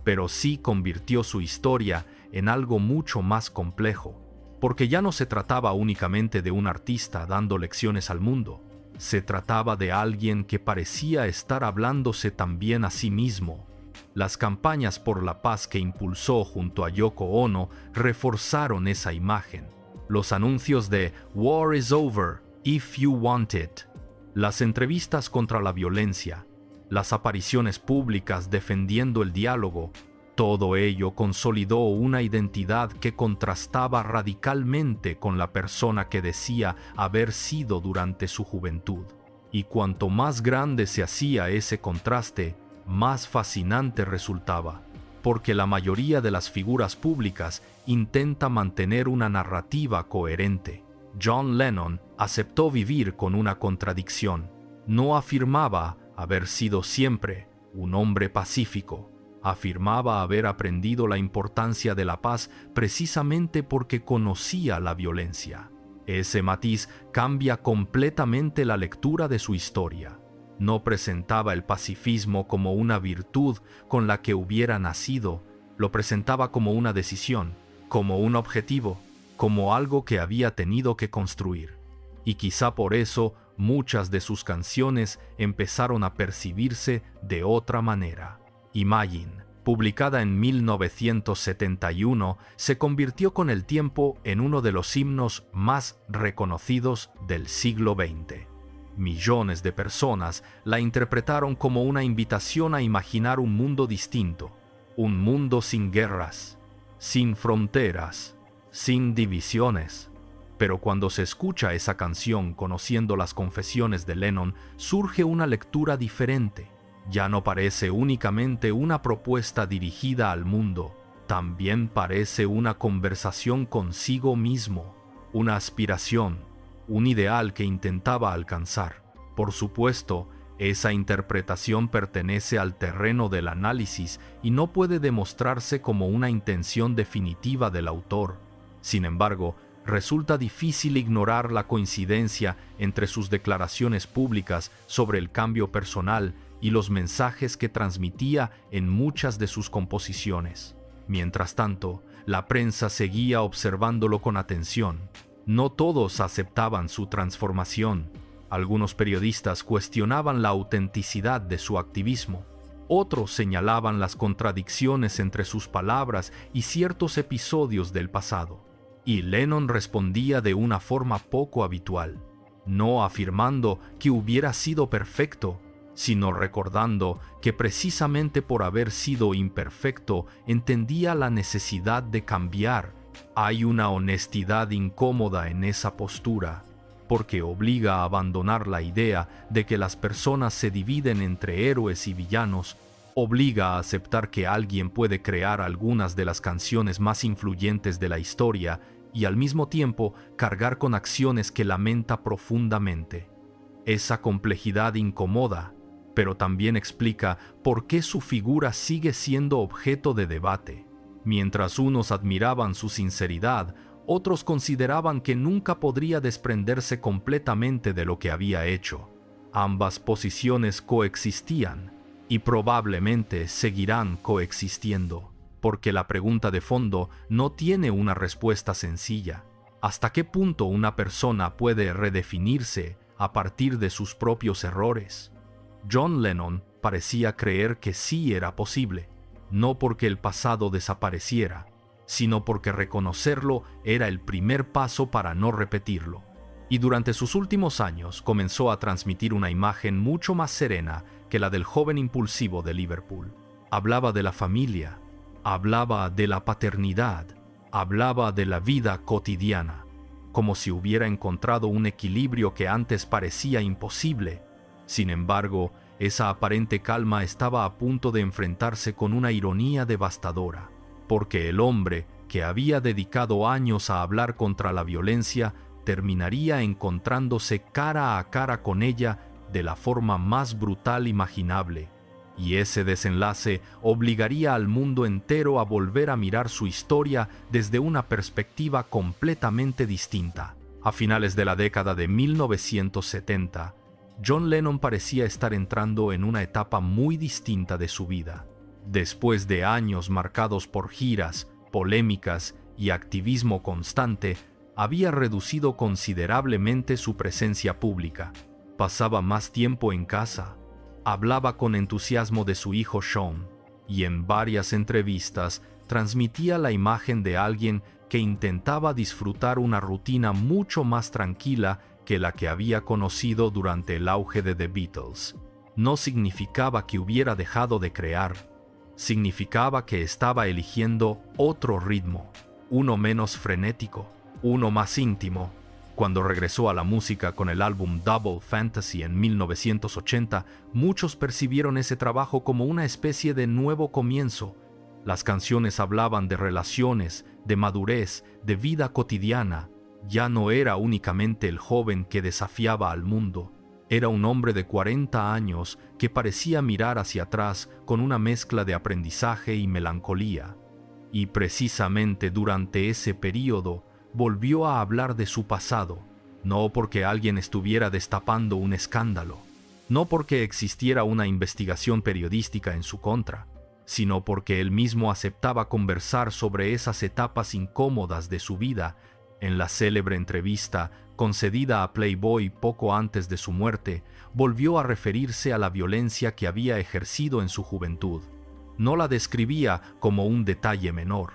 pero sí convirtió su historia en algo mucho más complejo, porque ya no se trataba únicamente de un artista dando lecciones al mundo, se trataba de alguien que parecía estar hablándose también a sí mismo. Las campañas por la paz que impulsó junto a Yoko Ono reforzaron esa imagen. Los anuncios de "War is over, if you want it", las entrevistas contra la violencia, las apariciones públicas defendiendo el diálogo, todo ello consolidó una identidad que contrastaba radicalmente con la persona que decía haber sido durante su juventud. Y cuanto más grande se hacía ese contraste, más fascinante resultaba, porque la mayoría de las figuras públicas intenta mantener una narrativa coherente. John Lennon aceptó vivir con una contradicción. No afirmaba haber sido siempre un hombre pacífico. Afirmaba haber aprendido la importancia de la paz precisamente porque conocía la violencia. Ese matiz cambia completamente la lectura de su historia. No presentaba el pacifismo como una virtud con la que hubiera nacido, lo presentaba como una decisión, como un objetivo, como algo que había tenido que construir. Y quizá por eso muchas de sus canciones empezaron a percibirse de otra manera. Imagine, publicada en 1971, se convirtió con el tiempo en uno de los himnos más reconocidos del siglo XX. Millones de personas la interpretaron como una invitación a imaginar un mundo distinto, un mundo sin guerras, sin fronteras, sin divisiones. Pero cuando se escucha esa canción conociendo las confesiones de Lennon, surge una lectura diferente. Ya no parece únicamente una propuesta dirigida al mundo, también parece una conversación consigo mismo, una aspiración, un ideal que intentaba alcanzar. Por supuesto, esa interpretación pertenece al terreno del análisis y no puede demostrarse como una intención definitiva del autor. Sin embargo, resulta difícil ignorar la coincidencia entre sus declaraciones públicas sobre el cambio personal y los mensajes que transmitía en muchas de sus composiciones. Mientras tanto, la prensa seguía observándolo con atención. No todos aceptaban su transformación. Algunos periodistas cuestionaban la autenticidad de su activismo. Otros señalaban las contradicciones entre sus palabras y ciertos episodios del pasado. Y Lennon respondía de una forma poco habitual, no afirmando que hubiera sido perfecto, sino recordando que precisamente por haber sido imperfecto entendía la necesidad de cambiar. Hay una honestidad incómoda en esa postura, porque obliga a abandonar la idea de que las personas se dividen entre héroes y villanos, obliga a aceptar que alguien puede crear algunas de las canciones más influyentes de la historia y al mismo tiempo cargar con acciones que lamenta profundamente. Esa complejidad incomoda, pero también explica por qué su figura sigue siendo objeto de debate. Mientras unos admiraban su sinceridad, otros consideraban que nunca podría desprenderse completamente de lo que había hecho. Ambas posiciones coexistían y probablemente seguirán coexistiendo, porque la pregunta de fondo no tiene una respuesta sencilla. ¿Hasta qué punto una persona puede redefinirse a partir de sus propios errores? John Lennon parecía creer que sí era posible, no porque el pasado desapareciera, sino porque reconocerlo era el primer paso para no repetirlo. Y durante sus últimos años comenzó a transmitir una imagen mucho más serena que la del joven impulsivo de Liverpool. Hablaba de la familia, hablaba de la paternidad, hablaba de la vida cotidiana, como si hubiera encontrado un equilibrio que antes parecía imposible. Sin embargo, esa aparente calma estaba a punto de enfrentarse con una ironía devastadora, porque el hombre que había dedicado años a hablar contra la violencia terminaría encontrándose cara a cara con ella de la forma más brutal imaginable, y ese desenlace obligaría al mundo entero a volver a mirar su historia desde una perspectiva completamente distinta. A finales de la década de 1970, John Lennon parecía estar entrando en una etapa muy distinta de su vida. Después de años marcados por giras, polémicas y activismo constante, había reducido considerablemente su presencia pública. Pasaba más tiempo en casa, hablaba con entusiasmo de su hijo Sean, y en varias entrevistas transmitía la imagen de alguien que intentaba disfrutar una rutina mucho más tranquila que la que había conocido durante el auge de The Beatles. No significaba que hubiera dejado de crear, significaba que estaba eligiendo otro ritmo, uno menos frenético, uno más íntimo. Cuando regresó a la música con el álbum Double Fantasy en 1980, muchos percibieron ese trabajo como una especie de nuevo comienzo. Las canciones hablaban de relaciones, de madurez, de vida cotidiana. Ya no era únicamente el joven que desafiaba al mundo. Era un hombre de 40 años que parecía mirar hacia atrás con una mezcla de aprendizaje y melancolía. Y precisamente durante ese período volvió a hablar de su pasado, no porque alguien estuviera destapando un escándalo, no porque existiera una investigación periodística en su contra, sino porque él mismo aceptaba conversar sobre esas etapas incómodas de su vida. En la célebre entrevista concedida a Playboy poco antes de su muerte, volvió a referirse a la violencia que había ejercido en su juventud. No la describía como un detalle menor,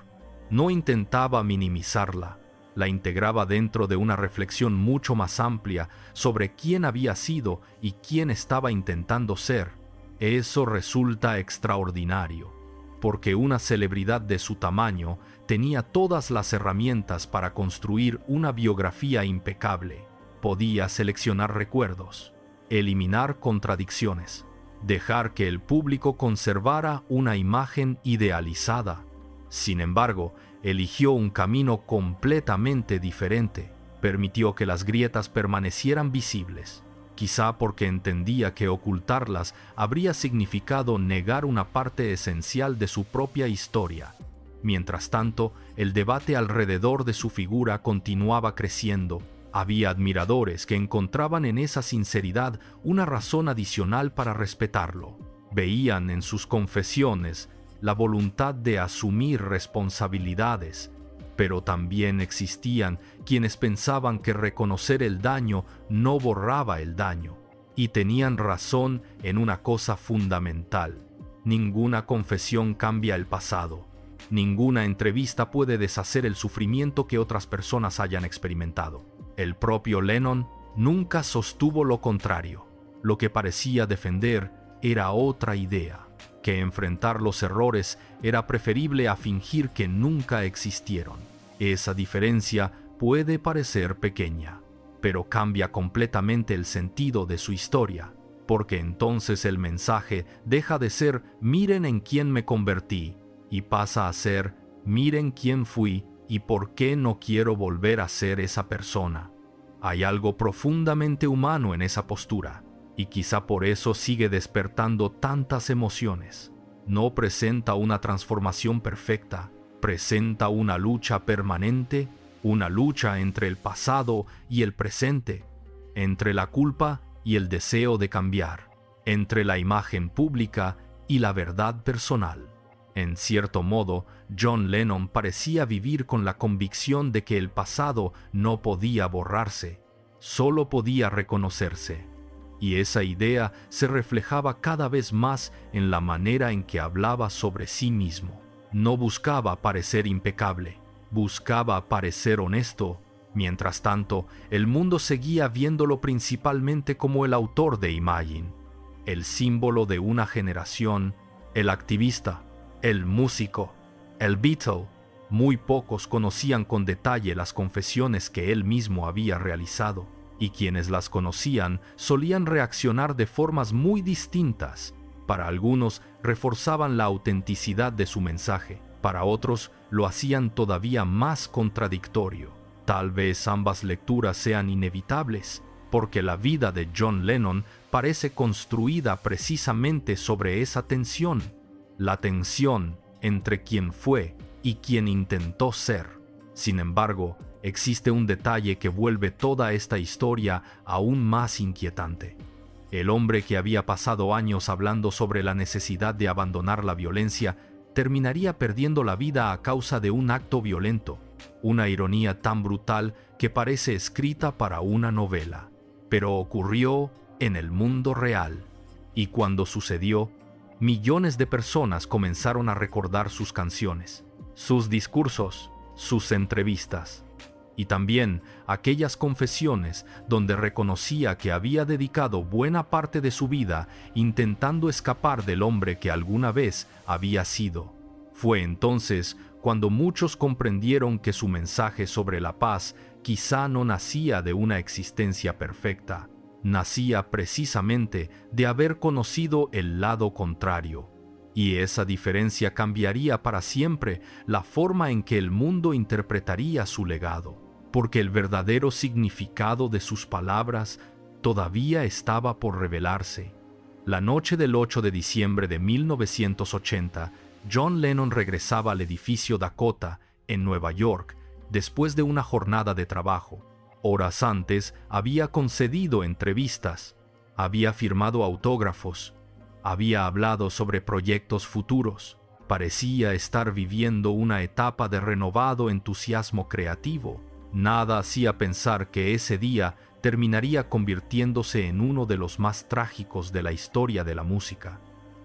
no intentaba minimizarla, la integraba dentro de una reflexión mucho más amplia sobre quién había sido y quién estaba intentando ser. Eso resulta extraordinario, porque una celebridad de su tamaño tenía todas las herramientas para construir una biografía impecable. Podía seleccionar recuerdos, eliminar contradicciones, dejar que el público conservara una imagen idealizada. Sin embargo, eligió un camino completamente diferente. Permitió que las grietas permanecieran visibles, quizá porque entendía que ocultarlas habría significado negar una parte esencial de su propia historia. Mientras tanto, el debate alrededor de su figura continuaba creciendo. Había admiradores que encontraban en esa sinceridad una razón adicional para respetarlo. Veían en sus confesiones la voluntad de asumir responsabilidades, pero también existían quienes pensaban que reconocer el daño no borraba el daño, y tenían razón en una cosa fundamental: ninguna confesión cambia el pasado, ninguna entrevista puede deshacer el sufrimiento que otras personas hayan experimentado. El propio Lennon nunca sostuvo lo contrario. Lo que parecía defender era otra idea: que enfrentar los errores era preferible a fingir que nunca existieron. Esa diferencia puede parecer pequeña, pero cambia completamente el sentido de su historia, porque entonces el mensaje deja de ser «miren en quién me convertí» y pasa a ser «miren quién fui y por qué no quiero volver a ser esa persona». Hay algo profundamente humano en esa postura, y quizá por eso sigue despertando tantas emociones. No presenta una transformación perfecta, presenta una lucha permanente, una lucha entre el pasado y el presente, entre la culpa y el deseo de cambiar, entre la imagen pública y la verdad personal. En cierto modo, John Lennon parecía vivir con la convicción de que el pasado no podía borrarse, solo podía reconocerse. Y esa idea se reflejaba cada vez más en la manera en que hablaba sobre sí mismo. No buscaba parecer impecable, buscaba parecer honesto. Mientras tanto, el mundo seguía viéndolo principalmente como el autor de Imagine, el símbolo de una generación, el activista, el músico, el Beatle. Muy pocos conocían con detalle las confesiones que él mismo había realizado, y quienes las conocían solían reaccionar de formas muy distintas. Para algunos reforzaban la autenticidad de su mensaje, para otros lo hacían todavía más contradictorio. Tal vez ambas lecturas sean inevitables, porque la vida de John Lennon parece construida precisamente sobre esa tensión, la tensión entre quien fue y quien intentó ser. Sin embargo, existe un detalle que vuelve toda esta historia aún más inquietante. El hombre que había pasado años hablando sobre la necesidad de abandonar la violencia terminaría perdiendo la vida a causa de un acto violento, una ironía tan brutal que parece escrita para una novela. Pero ocurrió en el mundo real, y cuando sucedió, millones de personas comenzaron a recordar sus canciones, sus discursos, sus entrevistas, y también aquellas confesiones donde reconocía que había dedicado buena parte de su vida intentando escapar del hombre que alguna vez había sido. Fue entonces cuando muchos comprendieron que su mensaje sobre la paz quizá no nacía de una existencia perfecta, nacía precisamente de haber conocido el lado contrario. Y esa diferencia cambiaría para siempre la forma en que el mundo interpretaría su legado, porque el verdadero significado de sus palabras todavía estaba por revelarse. La noche del 8 de diciembre de 1980, John Lennon regresaba al edificio Dakota, en Nueva York, después de una jornada de trabajo. Horas antes había concedido entrevistas, había firmado autógrafos, había hablado sobre proyectos futuros. Parecía estar viviendo una etapa de renovado entusiasmo creativo. Nada hacía pensar que ese día terminaría convirtiéndose en uno de los más trágicos de la historia de la música.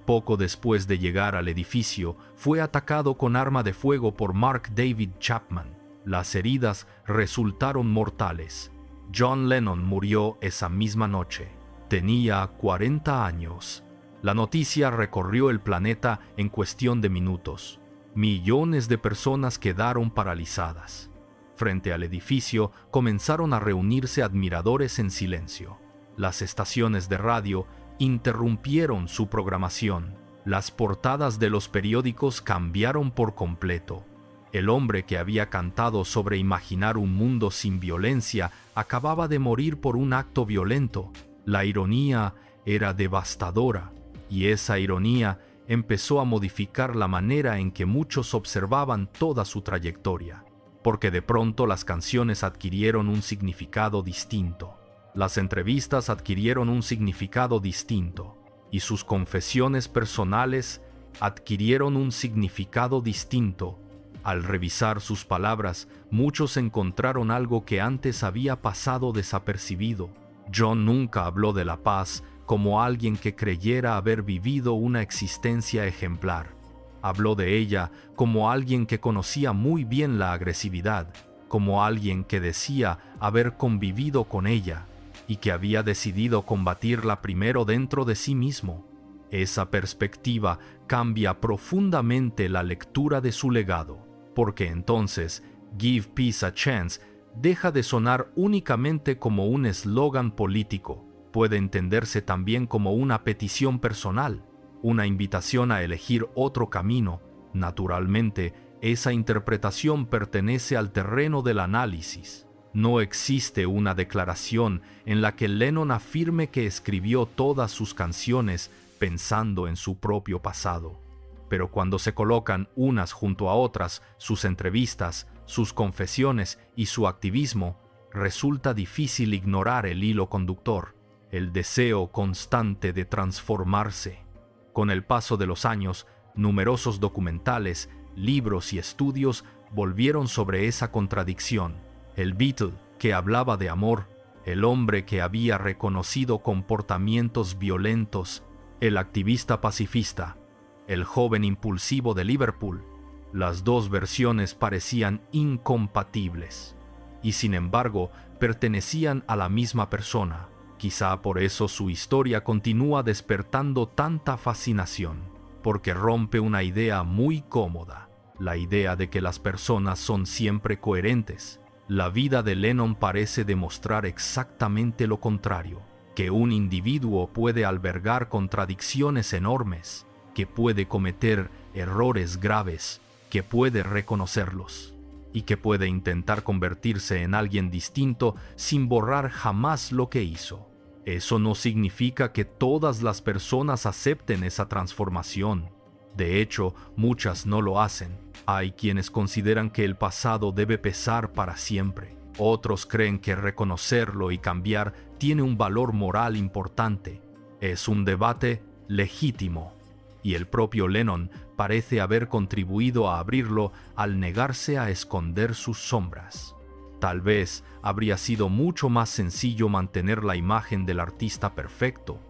Poco después de llegar al edificio, fue atacado con arma de fuego por Mark David Chapman. Las heridas resultaron mortales. John Lennon murió esa misma noche. Tenía 40 años. La noticia recorrió el planeta en cuestión de minutos. Millones de personas quedaron paralizadas. Frente al edificio comenzaron a reunirse admiradores en silencio. Las estaciones de radio interrumpieron su programación. Las portadas de los periódicos cambiaron por completo. El hombre que había cantado sobre imaginar un mundo sin violencia acababa de morir por un acto violento. La ironía era devastadora, y esa ironía empezó a modificar la manera en que muchos observaban toda su trayectoria, porque de pronto las canciones adquirieron un significado distinto. Las entrevistas adquirieron un significado distinto, y sus confesiones personales adquirieron un significado distinto. Al revisar sus palabras, muchos encontraron algo que antes había pasado desapercibido. John nunca habló de la paz como alguien que creyera haber vivido una existencia ejemplar. Habló de ella como alguien que conocía muy bien la agresividad, como alguien que decía haber convivido con ella y que había decidido combatirla primero dentro de sí mismo. Esa perspectiva cambia profundamente la lectura de su legado, porque entonces Give Peace a Chance deja de sonar únicamente como un eslogan político, puede entenderse también como una petición personal, una invitación a elegir otro camino. Naturalmente, esa interpretación pertenece al terreno del análisis. No existe una declaración en la que Lennon afirme que escribió todas sus canciones pensando en su propio pasado. Pero cuando se colocan unas junto a otras, sus entrevistas, sus confesiones y su activismo, resulta difícil ignorar el hilo conductor, el deseo constante de transformarse. Con el paso de los años, numerosos documentales, libros y estudios volvieron sobre esa contradicción. El Beatle que hablaba de amor, el hombre que había reconocido comportamientos violentos, el activista pacifista, el joven impulsivo de Liverpool. Las dos versiones parecían incompatibles y sin embargo pertenecían a la misma persona. Quizá por eso su historia continúa despertando tanta fascinación, porque rompe una idea muy cómoda, la idea de que las personas son siempre coherentes. La vida de Lennon parece demostrar exactamente lo contrario, que un individuo puede albergar contradicciones enormes, que puede cometer errores graves, que puede reconocerlos, y que puede intentar convertirse en alguien distinto sin borrar jamás lo que hizo. Eso no significa que todas las personas acepten esa transformación. De hecho, muchas no lo hacen. Hay quienes consideran que el pasado debe pesar para siempre. Otros creen que reconocerlo y cambiar tiene un valor moral importante. Es un debate legítimo, y el propio Lennon parece haber contribuido a abrirlo al negarse a esconder sus sombras. Tal vez habría sido mucho más sencillo mantener la imagen del artista perfecto.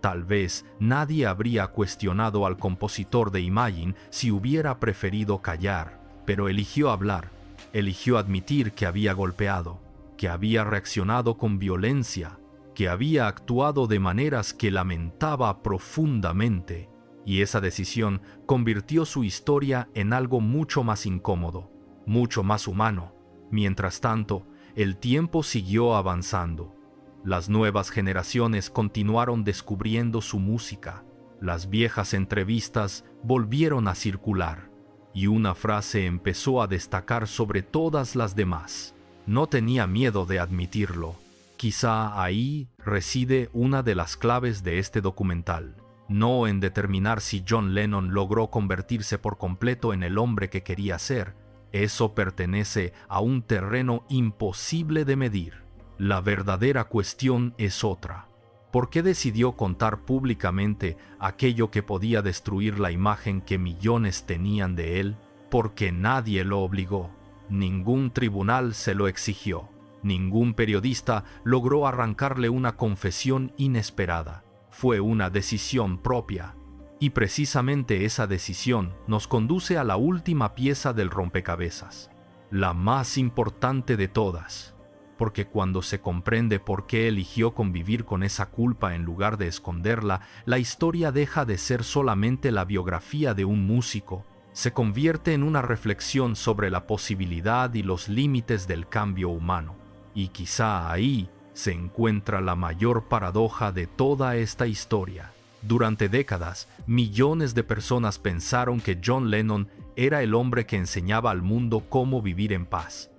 Tal vez nadie habría cuestionado al compositor de Imagine si hubiera preferido callar, pero eligió hablar, eligió admitir que había golpeado, que había reaccionado con violencia, que había actuado de maneras que lamentaba profundamente, y esa decisión convirtió su historia en algo mucho más incómodo, mucho más humano. Mientras tanto, el tiempo siguió avanzando. Las nuevas generaciones continuaron descubriendo su música. Las viejas entrevistas volvieron a circular, y una frase empezó a destacar sobre todas las demás. No tenía miedo de admitirlo. Quizá ahí reside una de las claves de este documental. No en determinar si John Lennon logró convertirse por completo en el hombre que quería ser. Eso pertenece a un terreno imposible de medir. La verdadera cuestión es otra. ¿Por qué decidió contar públicamente aquello que podía destruir la imagen que millones tenían de él? Porque nadie lo obligó. Ningún tribunal se lo exigió. Ningún periodista logró arrancarle una confesión inesperada. Fue una decisión propia. Y precisamente esa decisión nos conduce a la última pieza del rompecabezas, la más importante de todas. Porque cuando se comprende por qué eligió convivir con esa culpa en lugar de esconderla, la historia deja de ser solamente la biografía de un músico, se convierte en una reflexión sobre la posibilidad y los límites del cambio humano. Y quizá ahí se encuentra la mayor paradoja de toda esta historia. Durante décadas, millones de personas pensaron que John Lennon era el hombre que enseñaba al mundo cómo vivir en paz.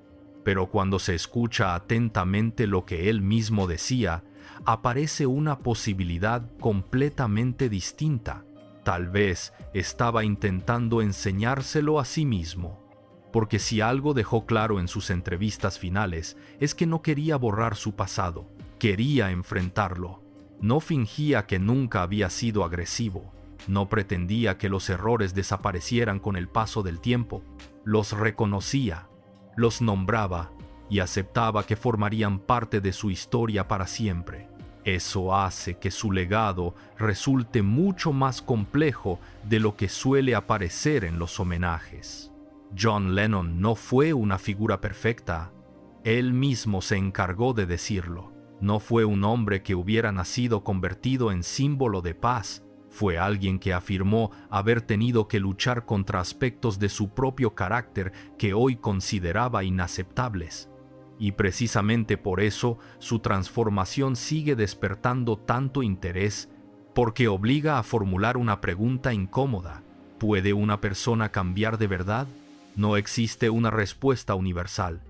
Pero cuando se escucha atentamente lo que él mismo decía, aparece una posibilidad completamente distinta. Tal vez estaba intentando enseñárselo a sí mismo. Porque si algo dejó claro en sus entrevistas finales es que no quería borrar su pasado, quería enfrentarlo. No fingía que nunca había sido agresivo, no pretendía que los errores desaparecieran con el paso del tiempo, los reconocía, los nombraba y aceptaba que formarían parte de su historia para siempre. Eso hace que su legado resulte mucho más complejo de lo que suele aparecer en los homenajes. John Lennon no fue una figura perfecta. Él mismo se encargó de decirlo. No fue un hombre que hubiera nacido convertido en símbolo de paz. Fue alguien que afirmó haber tenido que luchar contra aspectos de su propio carácter que hoy consideraba inaceptables. Y precisamente por eso su transformación sigue despertando tanto interés, porque obliga a formular una pregunta incómoda. ¿Puede una persona cambiar de verdad? No existe una respuesta universal.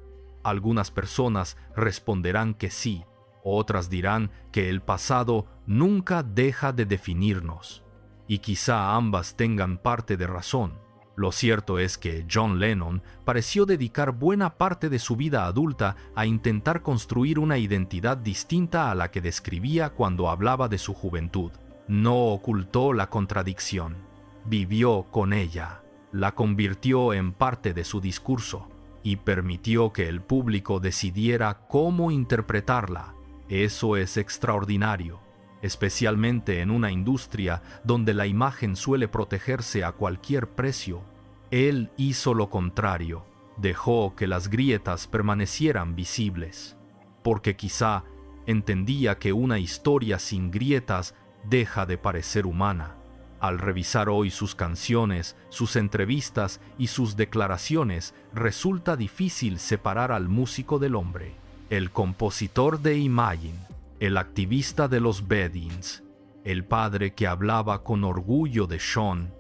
Algunas personas responderán que sí, otras dirán que el pasado nunca deja de definirnos. Y quizá ambas tengan parte de razón. Lo cierto es que John Lennon pareció dedicar buena parte de su vida adulta a intentar construir una identidad distinta a la que describía cuando hablaba de su juventud. No ocultó la contradicción, vivió con ella. La convirtió en parte de su discurso y permitió que el público decidiera cómo interpretarla. Eso es extraordinario, especialmente en una industria donde la imagen suele protegerse a cualquier precio. Él hizo lo contrario, dejó que las grietas permanecieran visibles, porque quizá entendía que una historia sin grietas deja de parecer humana. Al revisar hoy sus canciones, sus entrevistas y sus declaraciones, resulta difícil separar al músico del hombre, el compositor de Imagine, el activista de los Bedins, el padre que hablaba con orgullo de Sean,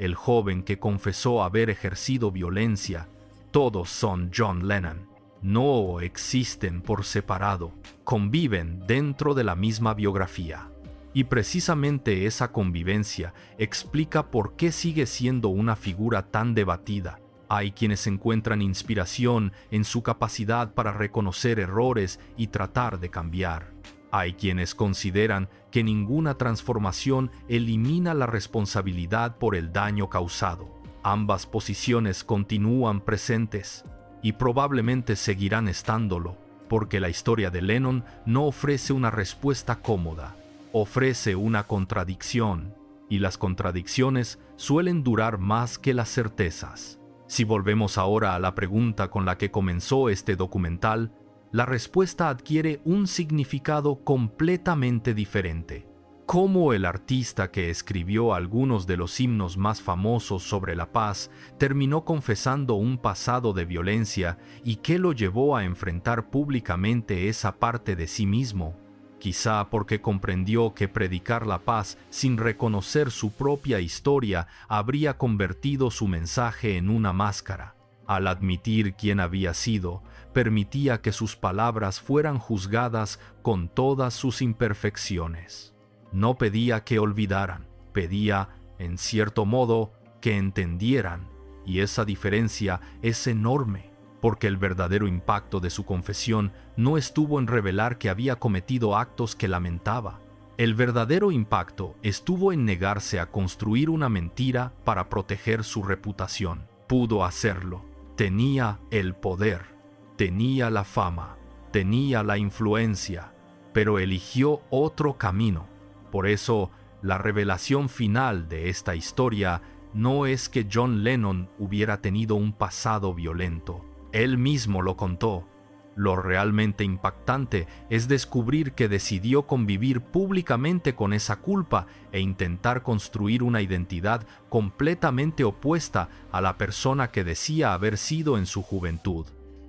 el joven que confesó haber ejercido violencia. Todos son John Lennon. No existen por separado, conviven dentro de la misma biografía. Y precisamente esa convivencia explica por qué sigue siendo una figura tan debatida. Hay quienes encuentran inspiración en su capacidad para reconocer errores y tratar de cambiar. Hay quienes consideran que ninguna transformación elimina la responsabilidad por el daño causado. Ambas posiciones continúan presentes y probablemente seguirán estándolo, porque la historia de Lennon no ofrece una respuesta cómoda, ofrece una contradicción, y las contradicciones suelen durar más que las certezas. Si volvemos ahora a la pregunta con la que comenzó este documental, la respuesta adquiere un significado completamente diferente. ¿Cómo el artista que escribió algunos de los himnos más famosos sobre la paz terminó confesando un pasado de violencia y qué lo llevó a enfrentar públicamente esa parte de sí mismo? Quizá porque comprendió que predicar la paz sin reconocer su propia historia habría convertido su mensaje en una máscara. Al admitir quién había sido, permitía que sus palabras fueran juzgadas con todas sus imperfecciones. No pedía que olvidaran, pedía, en cierto modo, que entendieran, y esa diferencia es enorme, porque el verdadero impacto de su confesión no estuvo en revelar que había cometido actos que lamentaba. El verdadero impacto estuvo en negarse a construir una mentira para proteger su reputación. Pudo hacerlo. Tenía el poder, tenía la fama, tenía la influencia, pero eligió otro camino. Por eso, la revelación final de esta historia no es que John Lennon hubiera tenido un pasado violento. Él mismo lo contó. Lo realmente impactante es descubrir que decidió convivir públicamente con esa culpa e intentar construir una identidad completamente opuesta a la persona que decía haber sido en su juventud.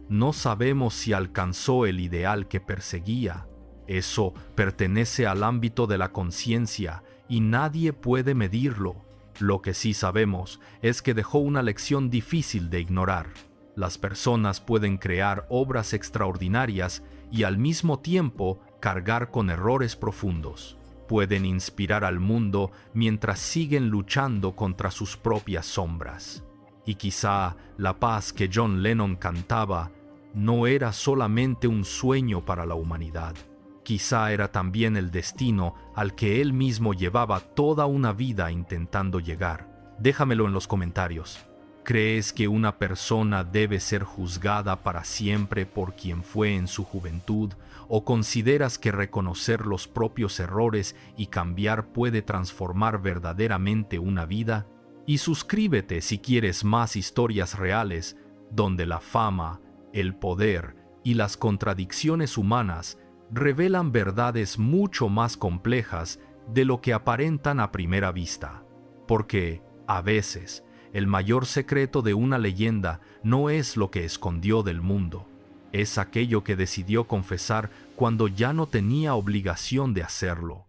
No sabemos si alcanzó el ideal que perseguía. Eso pertenece al ámbito de la conciencia y nadie puede medirlo. Lo que sí sabemos es que dejó una lección difícil de ignorar. Las personas pueden crear obras extraordinarias y al mismo tiempo cargar con errores profundos. Pueden inspirar al mundo mientras siguen luchando contra sus propias sombras. Y quizá la paz que John Lennon cantaba no era solamente un sueño para la humanidad. Quizá era también el destino al que él mismo llevaba toda una vida intentando llegar. Déjamelo en los comentarios. ¿Crees que una persona debe ser juzgada para siempre por quien fue en su juventud? ¿O consideras que reconocer los propios errores y cambiar puede transformar verdaderamente una vida? Y suscríbete si quieres más historias reales, donde la fama, el poder y las contradicciones humanas revelan verdades mucho más complejas de lo que aparentan a primera vista. Porque, a veces, el mayor secreto de una leyenda no es lo que escondió del mundo, es aquello que decidió confesar cuando ya no tenía obligación de hacerlo.